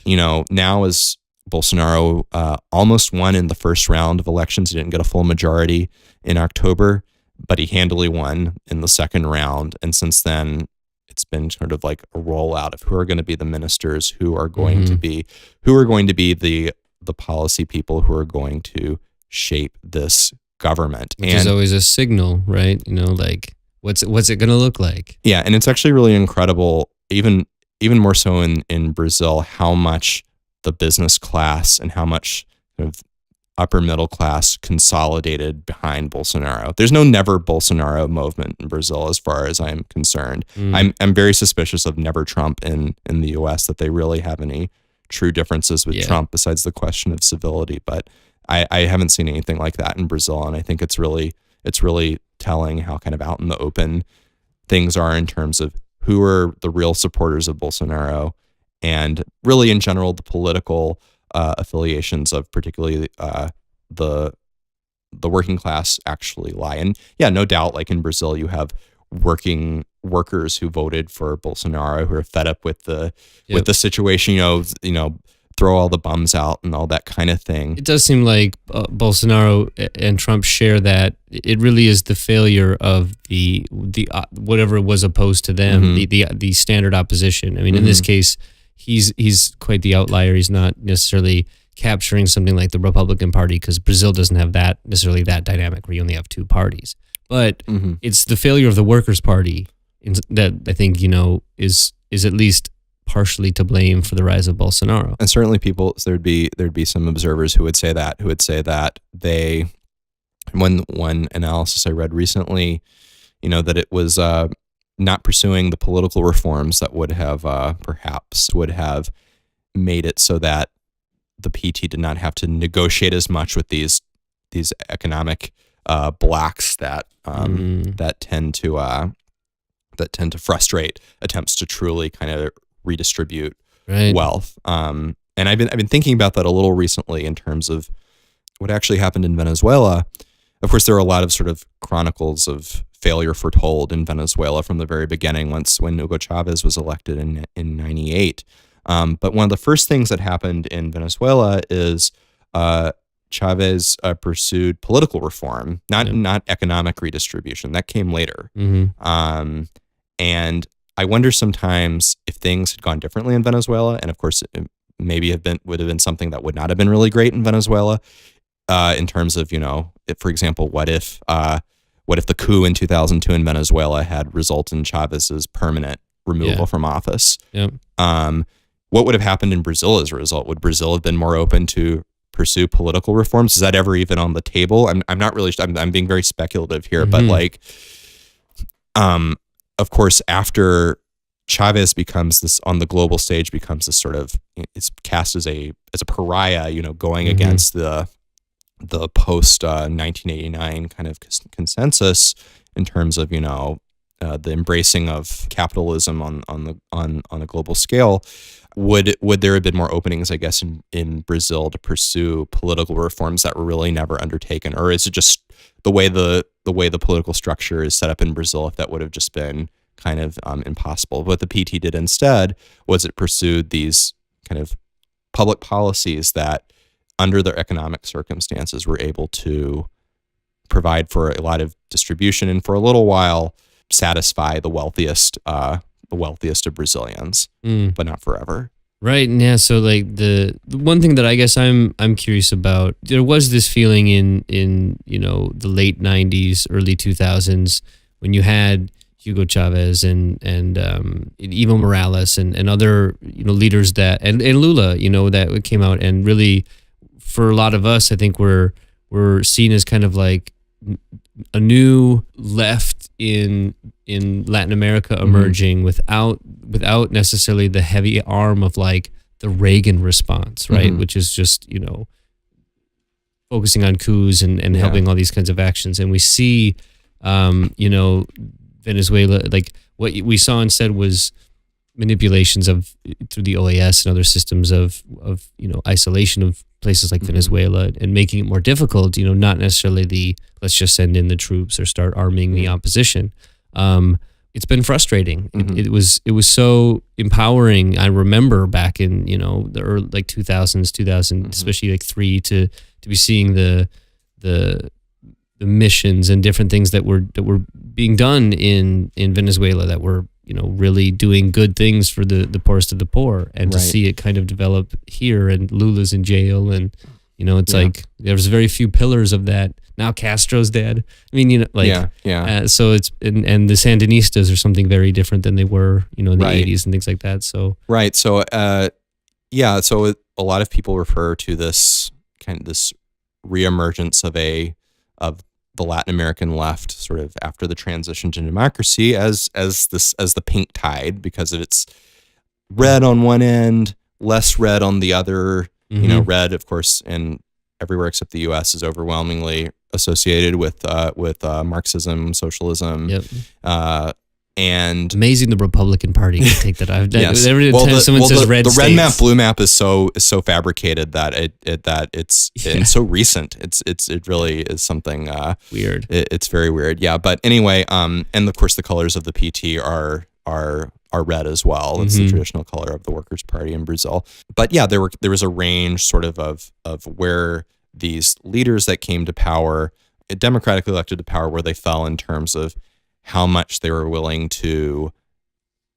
now as Bolsonaro almost won in the first round of elections, he didn't get a full majority in October, but he handily won in the second round. And since then, it's been sort of like a rollout of who are going to be the ministers, who are going to be the policy people who are going to shape this government. Which is always a signal, right? Like what's it going to look like? Yeah, and it's actually really incredible, even more so in Brazil, how much the business class and how much kind of upper middle class consolidated behind Bolsonaro. There's no never Bolsonaro movement in Brazil as far as I'm concerned. I'm very suspicious of never Trump in the US, that they really have any true differences with Trump besides the question of civility. But I haven't seen anything like that in Brazil. And I think it's really telling how kind of out in the open things are in terms of who are the real supporters of Bolsonaro and really in general, the political affiliations of particularly the working class actually lie. And yeah, no doubt, like in Brazil, you have workers who voted for Bolsonaro who are fed up with the situation, throw all the bums out and all that kind of thing. It does seem like Bolsonaro and Trump share that it really is the failure of the whatever was opposed to them, the standard opposition. I mean, in this case, he's quite the outlier. He's not necessarily capturing something like the Republican Party because Brazil doesn't have that dynamic where you only have two parties. But it's the failure of the Workers' Party that I think is at least partially to blame for the rise of Bolsonaro. And certainly there'd be some observers who would say that they, one analysis I read recently, that it was not pursuing the political reforms that would have perhaps made it so that the PT did not have to negotiate as much with these economic blocks that tend to frustrate attempts to truly kind of redistribute wealth. And I've been thinking about that a little recently in terms of what actually happened in Venezuela. Of course, there are a lot of sort of chronicles of failure foretold in Venezuela from the very beginning, when Hugo Chavez was elected in 98. But one of the first things that happened in Venezuela is Chavez pursued political reform, not economic redistribution. That came later. And I wonder sometimes if things had gone differently in Venezuela, and of course, it maybe would have been something that would not have been really great in Venezuela, in terms of, for example, what if the coup in 2002 in Venezuela had resulted in Chavez's permanent removal from office? What would have happened in Brazil as a result? Would Brazil have been more open to pursue political reforms? Is that ever even on the table? I'm not really. I'm being very speculative here, but of course, after Chavez becomes this on the global stage, becomes this sort of, it's cast as a pariah, going against the post 1989 kind of consensus in terms of the embracing of capitalism on a global scale. Would there have been more openings, I guess, in Brazil to pursue political reforms that were really never undertaken, or is it just the way the political structure is set up in Brazil? If that would have just been kind of impossible. What the PT did instead was it pursued these kind of public policies that, under their economic circumstances, were able to provide for a lot of distribution and for a little while satisfy the wealthiest of Brazilians, but not forever. Right. And yeah. So like the one thing that I guess I'm curious about, there was this feeling in the late 90s, early 2000s, when you had Hugo Chavez and Evo Morales and other leaders that and Lula that came out, and really for a lot of us, I think we're seen as kind of like a new left in Latin America emerging without necessarily the heavy arm of like the Reagan response, right? Which is just, focusing on coups and helping all these kinds of actions. And we see, Venezuela, like what we saw instead was manipulations through the OAS and other systems of isolation of places like Venezuela, and making it more difficult, not necessarily let's just send in the troops or start arming the opposition. It's been frustrating. It was so empowering. I remember back in the early, like 2000, especially like 3, to be seeing the missions and different things that were being done in Venezuela that were really doing good things for the poorest of the poor, and to see it kind of develop here, and Lula's in jail, and it's like there's very few pillars of that. Now Castro's dead. I mean, so it's and the Sandinistas are something very different than they were, in the 80s and things like that. So so so a lot of people refer to this reemergence of the Latin American left, sort of after the transition to democracy, as the pink tide, because it's red on one end, less red on the other. Red, of course, and everywhere except the U.S. is overwhelmingly associated with Marxism, socialism. And amazing, the Republican Party can take that. Every time someone says red, the red map, blue map is so fabricated that it's and so recent. It really is something weird. It's very weird. Yeah, but anyway, and of course the colors of the PT are red as well. It's the traditional color of the Workers' Party in Brazil. But yeah, there was a range sort of where these leaders that came to power, democratically elected to power, where they fell in terms of how much they were willing to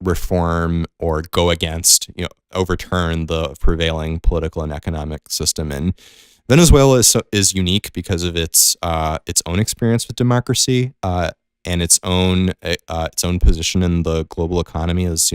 reform or go against, overturn the prevailing political and economic system. And Venezuela is unique because of its own experience with democracy, and its own position in the global economy as,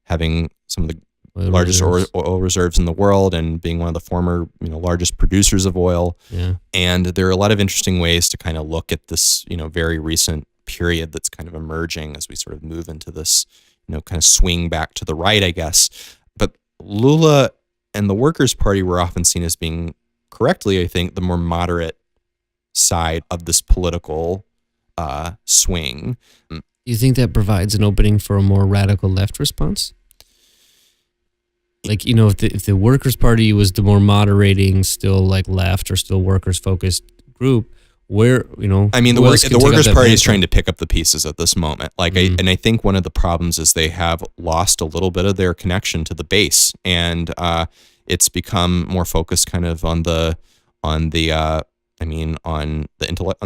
having some of the largest oil reserves in the world, and being one of the former, largest producers of oil. Yeah. And there are a lot of interesting ways to kind of look at this, very recent period that's kind of emerging as we sort of move into this, kind of swing back to the right, I guess. But Lula the Workers' Party were often seen as being, correctly, I think, the more moderate side of this political swing. Do you think that provides an opening for a more radical left response? Like, if the Workers' Party was the more moderating, still like left or still workers focused group, where, I mean, the Workers' Party is trying to pick up the pieces at this moment. Like, I think one of the problems is they have lost a little bit of their connection to the base, and it's become more focused kind of on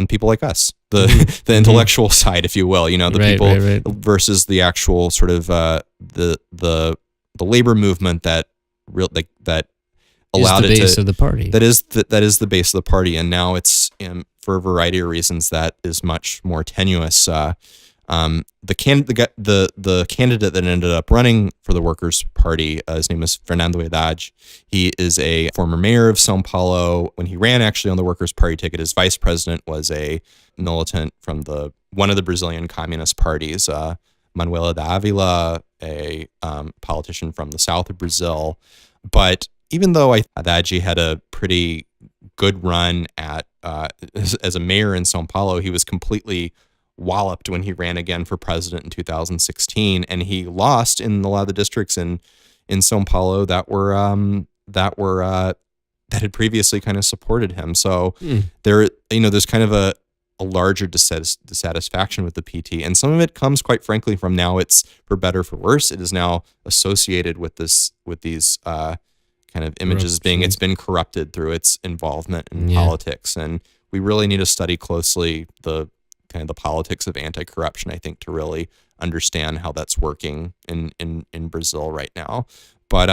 people like us, the intellectual side, if you will, the people versus the actual sort of the labor movement that allowed it to, base of the party. That is the base of the party, and now it's for a variety of reasons that is much more tenuous. The candidate that ended up running for the Workers' Party, his name is Fernando Haddad. He is a former mayor of São Paulo. When he ran actually on the Workers' Party ticket, his vice president was a militant from one of the Brazilian communist parties, Manuela da Avila, a politician from the south of Brazil. But even though Haddad had a pretty good run at as a mayor in São Paulo, he was completely walloped when he ran again for president in 2016, and he lost in a lot of the districts in São Paulo that had previously kind of supported him. So there's kind of a larger dissatisfaction with the PT, and some of it comes, quite frankly, from now it's for better for worse. It is now associated with these kind of images it's been corrupted through its involvement in politics, and we really need to study closely the politics of anti-corruption, I think, to really understand how that's working in Brazil right now. But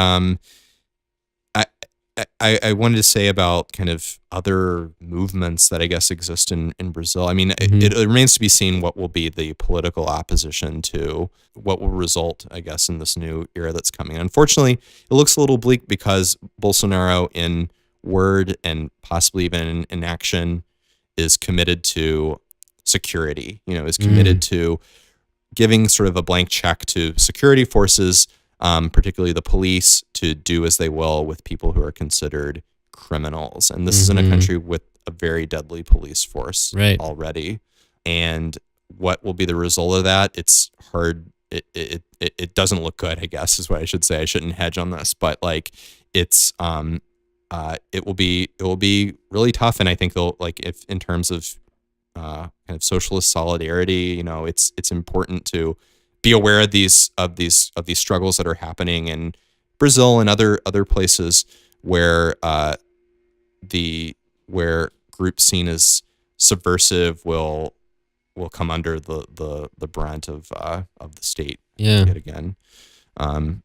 I wanted to say about kind of other movements that I guess exist in Brazil. I mean, it remains to be seen what will be the political opposition to what will result, I guess, in this new era that's coming. Unfortunately, it looks a little bleak because Bolsonaro, in word and possibly even in action, is committed to security, is committed to giving sort of a blank check to security forces, particularly the police, to do as they will with people who are considered criminals. And this is in a country with a very deadly police force already. And what will be the result of that? It's hard. It doesn't look good, I guess, is what I should say. I shouldn't hedge on this, but like it's it will be really tough. And I think they'll, like, if in terms of kind of socialist solidarity, it's important to be aware of these struggles that are happening in Brazil and other places where where groups seen as subversive will come under the brunt of the state yet again. I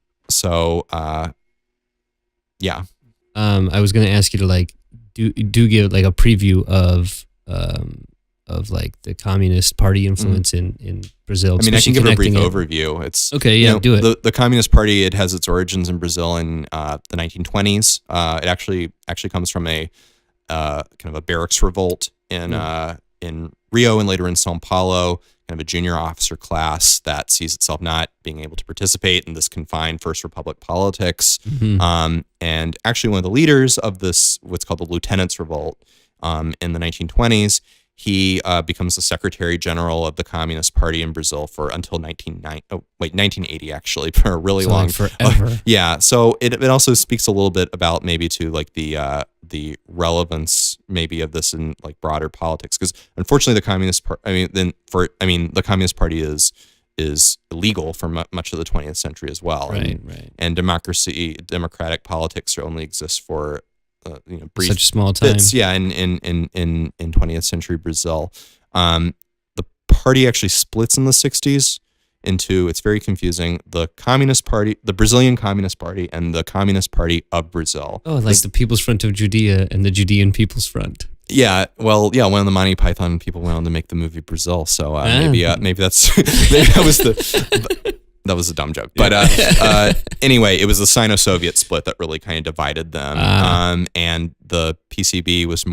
was going to ask you to like do give like a preview of like the Communist Party influence in Brazil. I mean, I can give a brief overview. It's okay. Yeah, do it. The Communist Party, it has its origins in Brazil in the 1920s. It actually comes from a kind of a barracks revolt in Rio and later in São Paulo, kind of a junior officer class that sees itself not being able to participate in this confined First Republic politics. And actually one of the leaders of this, what's called the Lieutenants' Revolt in the 1920s, he becomes the Secretary General of the Communist Party in Brazil for until 1980, actually, for a really long forever. Yeah. So it also speaks a little bit about maybe to like the relevance maybe of this in like broader politics, because unfortunately the Communist Party, the Communist Party is illegal for much of the 20th century as well. Right. And democratic politics only exists for brief such small time. Bits, in 20th century Brazil. The party actually splits in the 60s into, it's very confusing, the Communist Party, the Brazilian Communist Party, and the Communist Party of Brazil. Oh, like the People's Front of Judea and the Judean People's Front. Yeah, well, one of the Monty Python people went on to make the movie Brazil, so maybe that's maybe that was a dumb joke. But anyway, it was the Sino-Soviet split that really kind of divided them. And the PCB was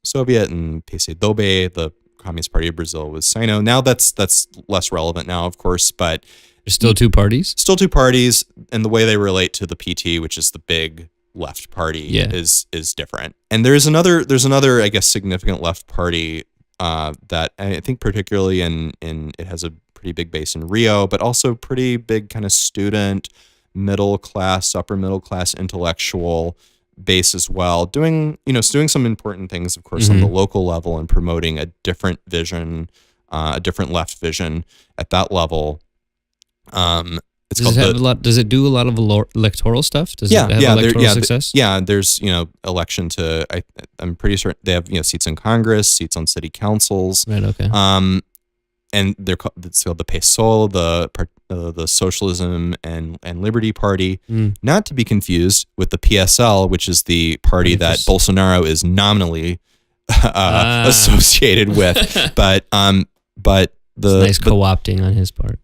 Soviet, and PCdoB, the Communist Party of Brazil, was Sino. Now that's less relevant now, of course, but There's still two parties. Still two parties, and the way they relate to the PT, which is the big left party, is different. And there's another I guess significant left party that I think particularly in it has a pretty big base in Rio, but also pretty big kind of student, middle class, upper middle class intellectual base as well, doing some important things, of course, on the local level and promoting a different vision, a different left vision at that level. Does it do a lot of electoral stuff? Does it have electoral success? There's election to. I'm pretty certain they have seats in Congress, seats on city councils. Right. Okay. And it's called the PSOL, the Socialism and Liberty Party, not to be confused with the PSL, which is the party that Bolsonaro is nominally associated with. But the nice co-opting on his part.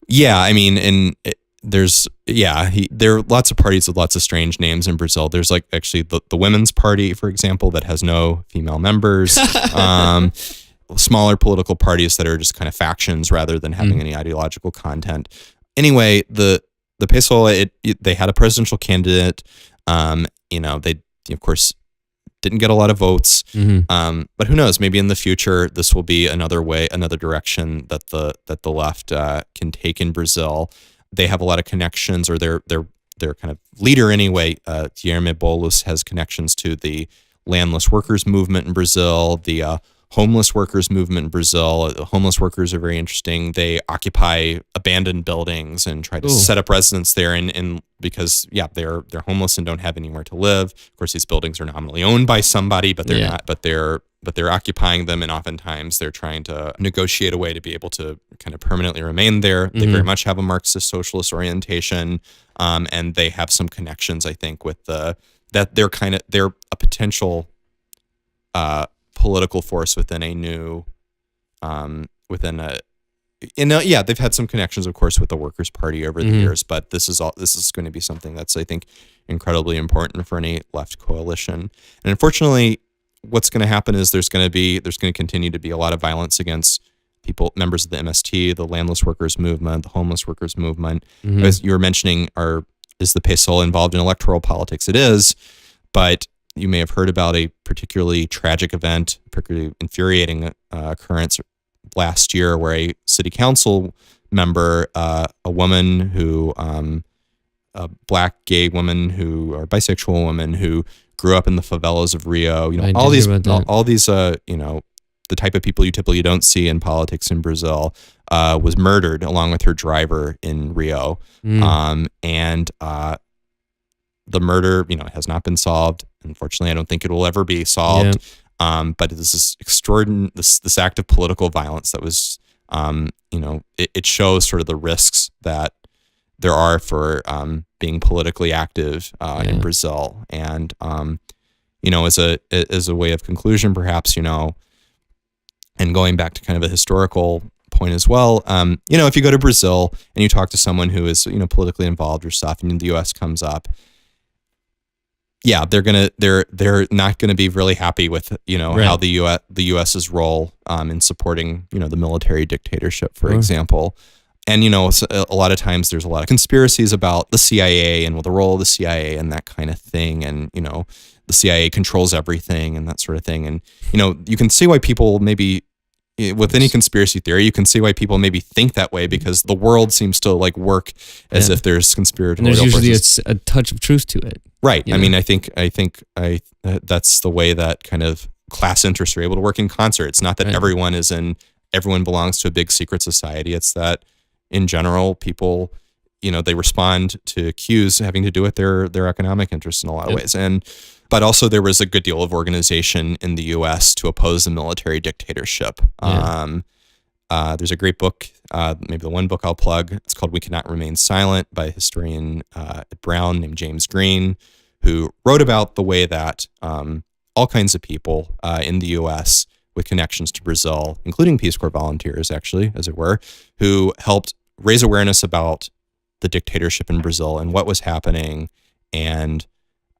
Yeah, I mean, there are lots of parties with lots of strange names in Brazil. There's like actually the Women's Party, for example, that has no female members. Smaller political parties that are just kind of factions rather than having any ideological content. Anyway, the PSOL, they had a presidential candidate. They of course didn't get a lot of votes. But who knows? Maybe in the future this will be another direction that the left can take in Brazil. They have a lot of connections, or their kind of leader anyway, Guilherme Boulos, has connections to the landless workers movement in Brazil, the homeless workers movement in Brazil. The homeless workers are very interesting. They occupy abandoned buildings and try to set up residence there, and because they're homeless and don't have anywhere to live. Of course, these buildings are nominally owned by somebody, but they're not. But they're occupying them, and oftentimes they're trying to negotiate a way to be able to kind of permanently remain there. They very much have a Marxist socialist orientation, and they have some connections, I think, with they're a potential political force within a new they've had some connections, of course, with the Workers' Party over the years, but this is going to be something that's, I think, incredibly important for any left coalition. And unfortunately, what's going to happen is there's going to continue to be a lot of violence against members of the MST, the landless workers movement, the homeless workers movement. As you were mentioning, is the PSOL involved in electoral politics? It is, but you may have heard about a particularly tragic event, particularly infuriating occurrence last year, where a city council member, a woman who, a black gay woman or bisexual woman who grew up in the favelas of Rio, all these, the type of people you typically don't see in politics in Brazil, was murdered along with her driver in Rio. And the murder, has not been solved. Unfortunately, I don't think it will ever be solved. But this is extraordinary. This act of political violence that was, it shows sort of the risks that there are for being politically active in Brazil. And as a way of conclusion, perhaps, and going back to kind of a historical point as well, if you go to Brazil and you talk to someone who is politically involved or stuff, and the U.S. comes up. Yeah, they're not gonna be really happy with how the U.S.'s role in supporting the military dictatorship, for example. And a lot of times there's a lot of conspiracies about the CIA and the role of the CIA and that kind of thing, and the CIA controls everything and that sort of thing. And you can see why people maybe, with any conspiracy theory, you can see why people maybe think that way, because the world seems to work as if there's conspiratorial and there's usually forces. a touch of truth to it. Right. I mean, I think that's the way that kind of class interests are able to work in concert. It's not that everyone belongs to a big secret society. It's that in general, people, they respond to cues having to do with their economic interests in a lot of ways. But also there was a good deal of organization in the U.S. to oppose the military dictatorship. There's a great book, maybe the one book I'll plug. It's called "We Cannot Remain Silent" by a historian at Brown named James Green, who wrote about the way that all kinds of people in the U.S. with connections to Brazil, including Peace Corps volunteers, actually, as it were, who helped raise awareness about the dictatorship in Brazil and what was happening. And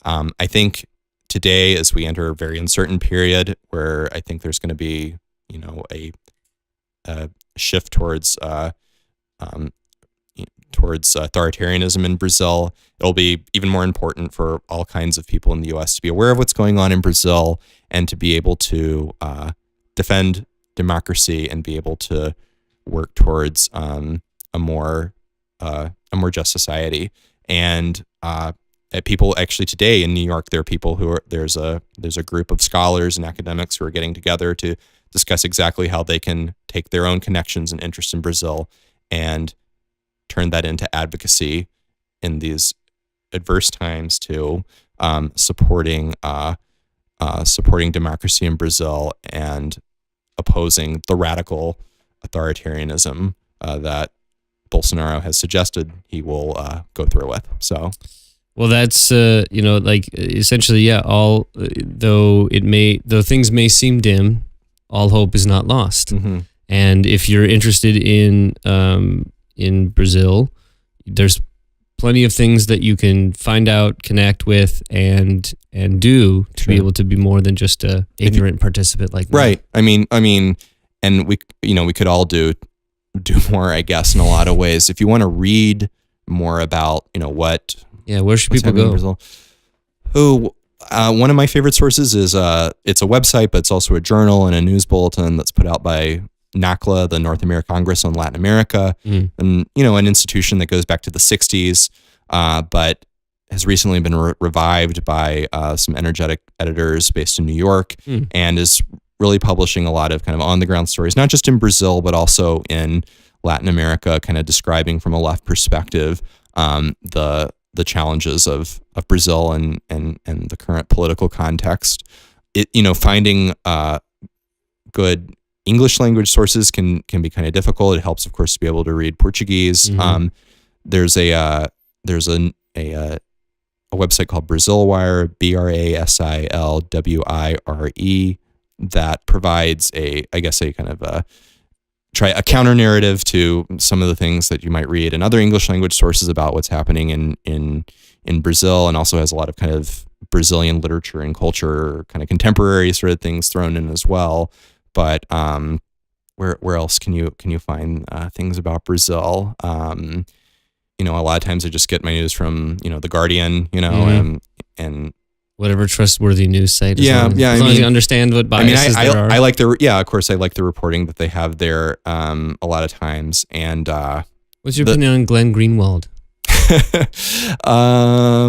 I think today, as we enter a very uncertain period where I think there's going to be, a shift towards towards authoritarianism in Brazil. It'll be even more important for all kinds of people in the U.S. to be aware of what's going on in Brazil and to be able to defend democracy and be able to work towards a more just society. And people actually today in New York, there are people there's a group of scholars and academics who are getting together to discuss exactly how they can take their own connections and interest in Brazil and turn that into advocacy in these adverse times to supporting democracy in Brazil and opposing the radical authoritarianism that Bolsonaro has suggested he will go through with. So, well, that's like essentially, yeah. Though things may seem dim, all hope is not lost. mm-hmm. And if you're interested in Brazil, there's plenty of things that you can find out, connect with, and do to be able to be more than just a ignorant participant like me. Right. I mean, and we could all do more, I guess, in a lot of ways. If you want to read more about, where should people go? In Brazil? One of my favorite sources is it's a website, but it's also a journal and a news bulletin that's put out by NACLA, the North American Congress on Latin America, and an institution that goes back to the 60s, but has recently been revived by some energetic editors based in New York, and is really publishing a lot of kind of on the ground stories, not just in Brazil, but also in Latin America, kind of describing from a left perspective the challenges of Brazil and the current political context. Finding good English language sources can be kind of difficult. It helps, of course, to be able to read Portuguese. There's a website called Brasilwire, BrasilWire, that provides a kind of a counter narrative to some of the things that you might read in other English language sources about what's happening in Brazil, and also has a lot of kind of Brazilian literature and culture, kind of contemporary sort of things thrown in as well. But where else can you find things about Brazil? A lot of times I just get my news from The Guardian, and whatever trustworthy news site. As long as you understand what biases there are. I like of course, I like the reporting that they have there a lot of times. And what's your opinion on Glenn Greenwald? I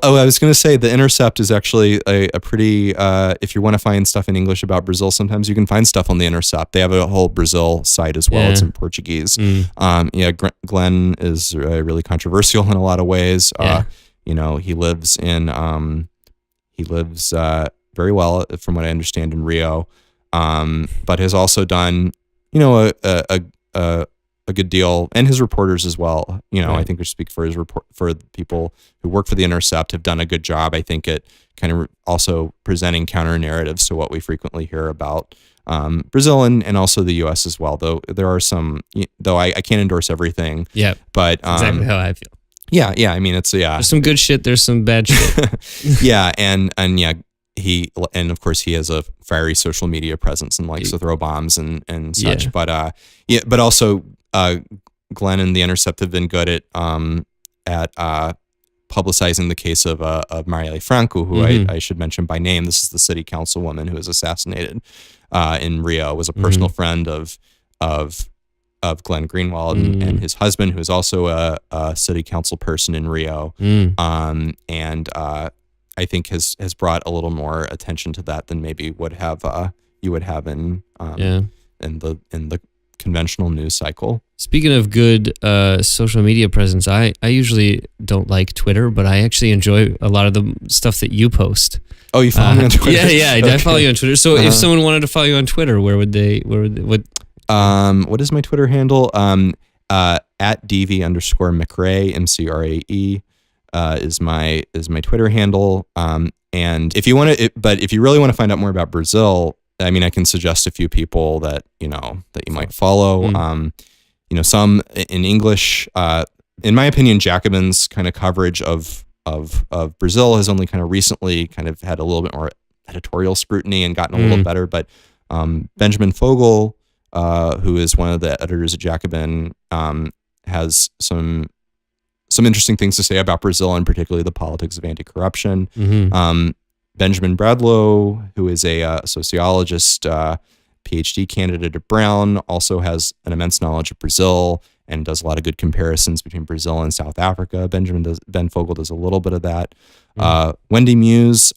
was going to say The Intercept is actually a pretty, if you want to find stuff in English about Brazil, sometimes you can find stuff on The Intercept. They have a whole Brazil site as well. It's in Portuguese. Glenn is really controversial in a lot of ways. He lives very well, from what I understand, in Rio, but has also done, a good deal, and his reporters as well. I think we speak for for the people who work for The Intercept have done a good job, I think, at kind of also presenting counter narratives to what we frequently hear about Brazil and also the U.S. as well. Though there are some, I can't endorse everything. Yeah, but exactly how I feel. Yeah. I mean, there's some good shit. There's some bad shit. He of course he has a fiery social media presence and likes to throw bombs and such. Yeah. But also Glenn and The Intercept have been good at publicizing the case of Marielle Franco, who I should mention by name. This is the city councilwoman who was assassinated in Rio. Was a personal friend of Glenn Greenwald and his husband, who is also a city council person in Rio. I think has brought a little more attention to that than maybe you would have in the conventional news cycle. Speaking of good social media presence, I usually don't like Twitter, but I actually enjoy a lot of the stuff that you post. Oh, you follow me on Twitter? Yeah, I follow you on Twitter. So if someone wanted to follow you on Twitter, what is my Twitter handle? At @DV_McRae, MCRAE. Is my Twitter handle. And if you want to, but if you really want to find out more about Brazil, I mean, I can suggest a few people that you might follow. Some in English. In my opinion, Jacobin's kind of coverage of Brazil has only kind of recently kind of had a little bit more editorial scrutiny and gotten a little better. But Benjamin Fogel, who is one of the editors of Jacobin, has some interesting things to say about Brazil, and particularly the politics of anti-corruption. Benjamin Bradlow, who is a sociologist, PhD candidate at Brown, also has an immense knowledge of Brazil and does a lot of good comparisons between Brazil and South Africa. Ben Fogel does a little bit of that. Wendy Muse,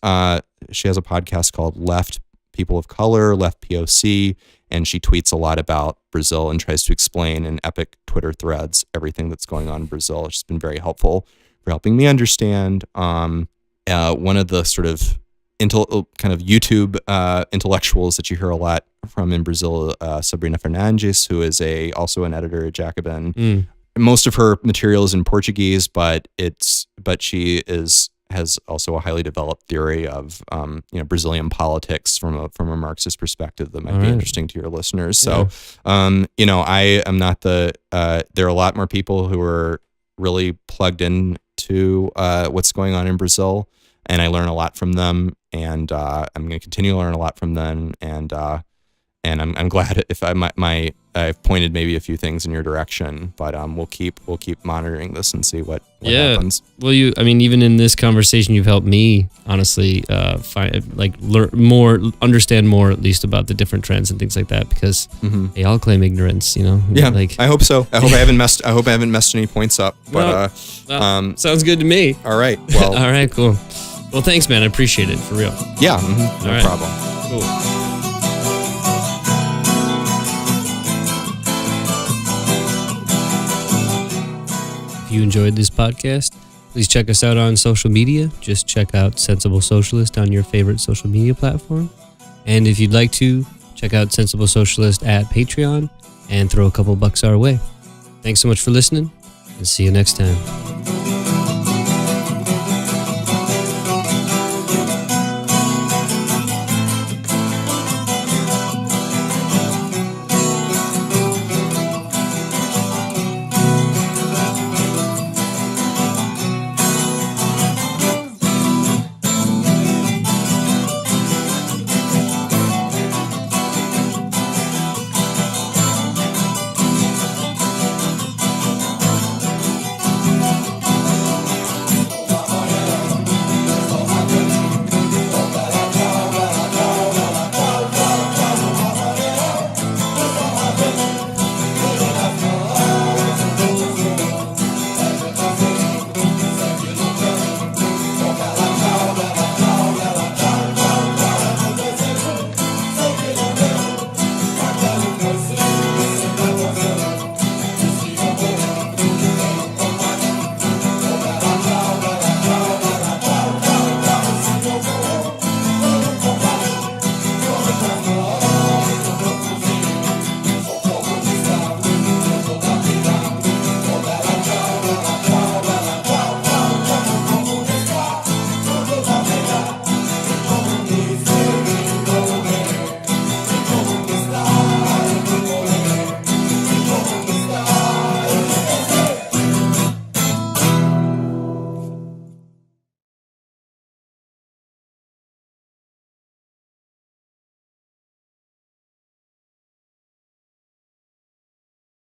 she has a podcast called Left People of Color, Left POC, and she tweets a lot about Brazil and tries to explain in epic Twitter threads everything that's going on in Brazil. It's been very helpful for helping me understand. One of the sort of kind of YouTube intellectuals that you hear a lot from in Brazil, Sabrina Fernandes, who is also an editor at Jacobin. Most of her material is in Portuguese, but she has also a highly developed theory of Brazilian politics from a Marxist perspective that might be interesting to your listeners. So I am not there are a lot more people who are really plugged into what's going on in Brazil, and I learn a lot from them, and I'm going to continue to learn a lot from them, and I'm glad if I've pointed maybe a few things in your direction, but we'll keep monitoring this and see what happens. Well, even in this conversation, you've helped me honestly learn more, understand more at least about the different trends and things like that, because they all claim ignorance, Yeah, I hope so. I hope I haven't messed any points up. But sounds good to me. All right. Well. All right. Cool. Well, thanks, man. I appreciate it for real. Yeah. No problem. Cool. If you enjoyed this podcast, please check us out on social media. Just check out Sensible Socialist on your favorite social media platform. And if you'd like to, check out Sensible Socialist at Patreon and throw a couple bucks our way. Thanks so much for listening, and see you next time.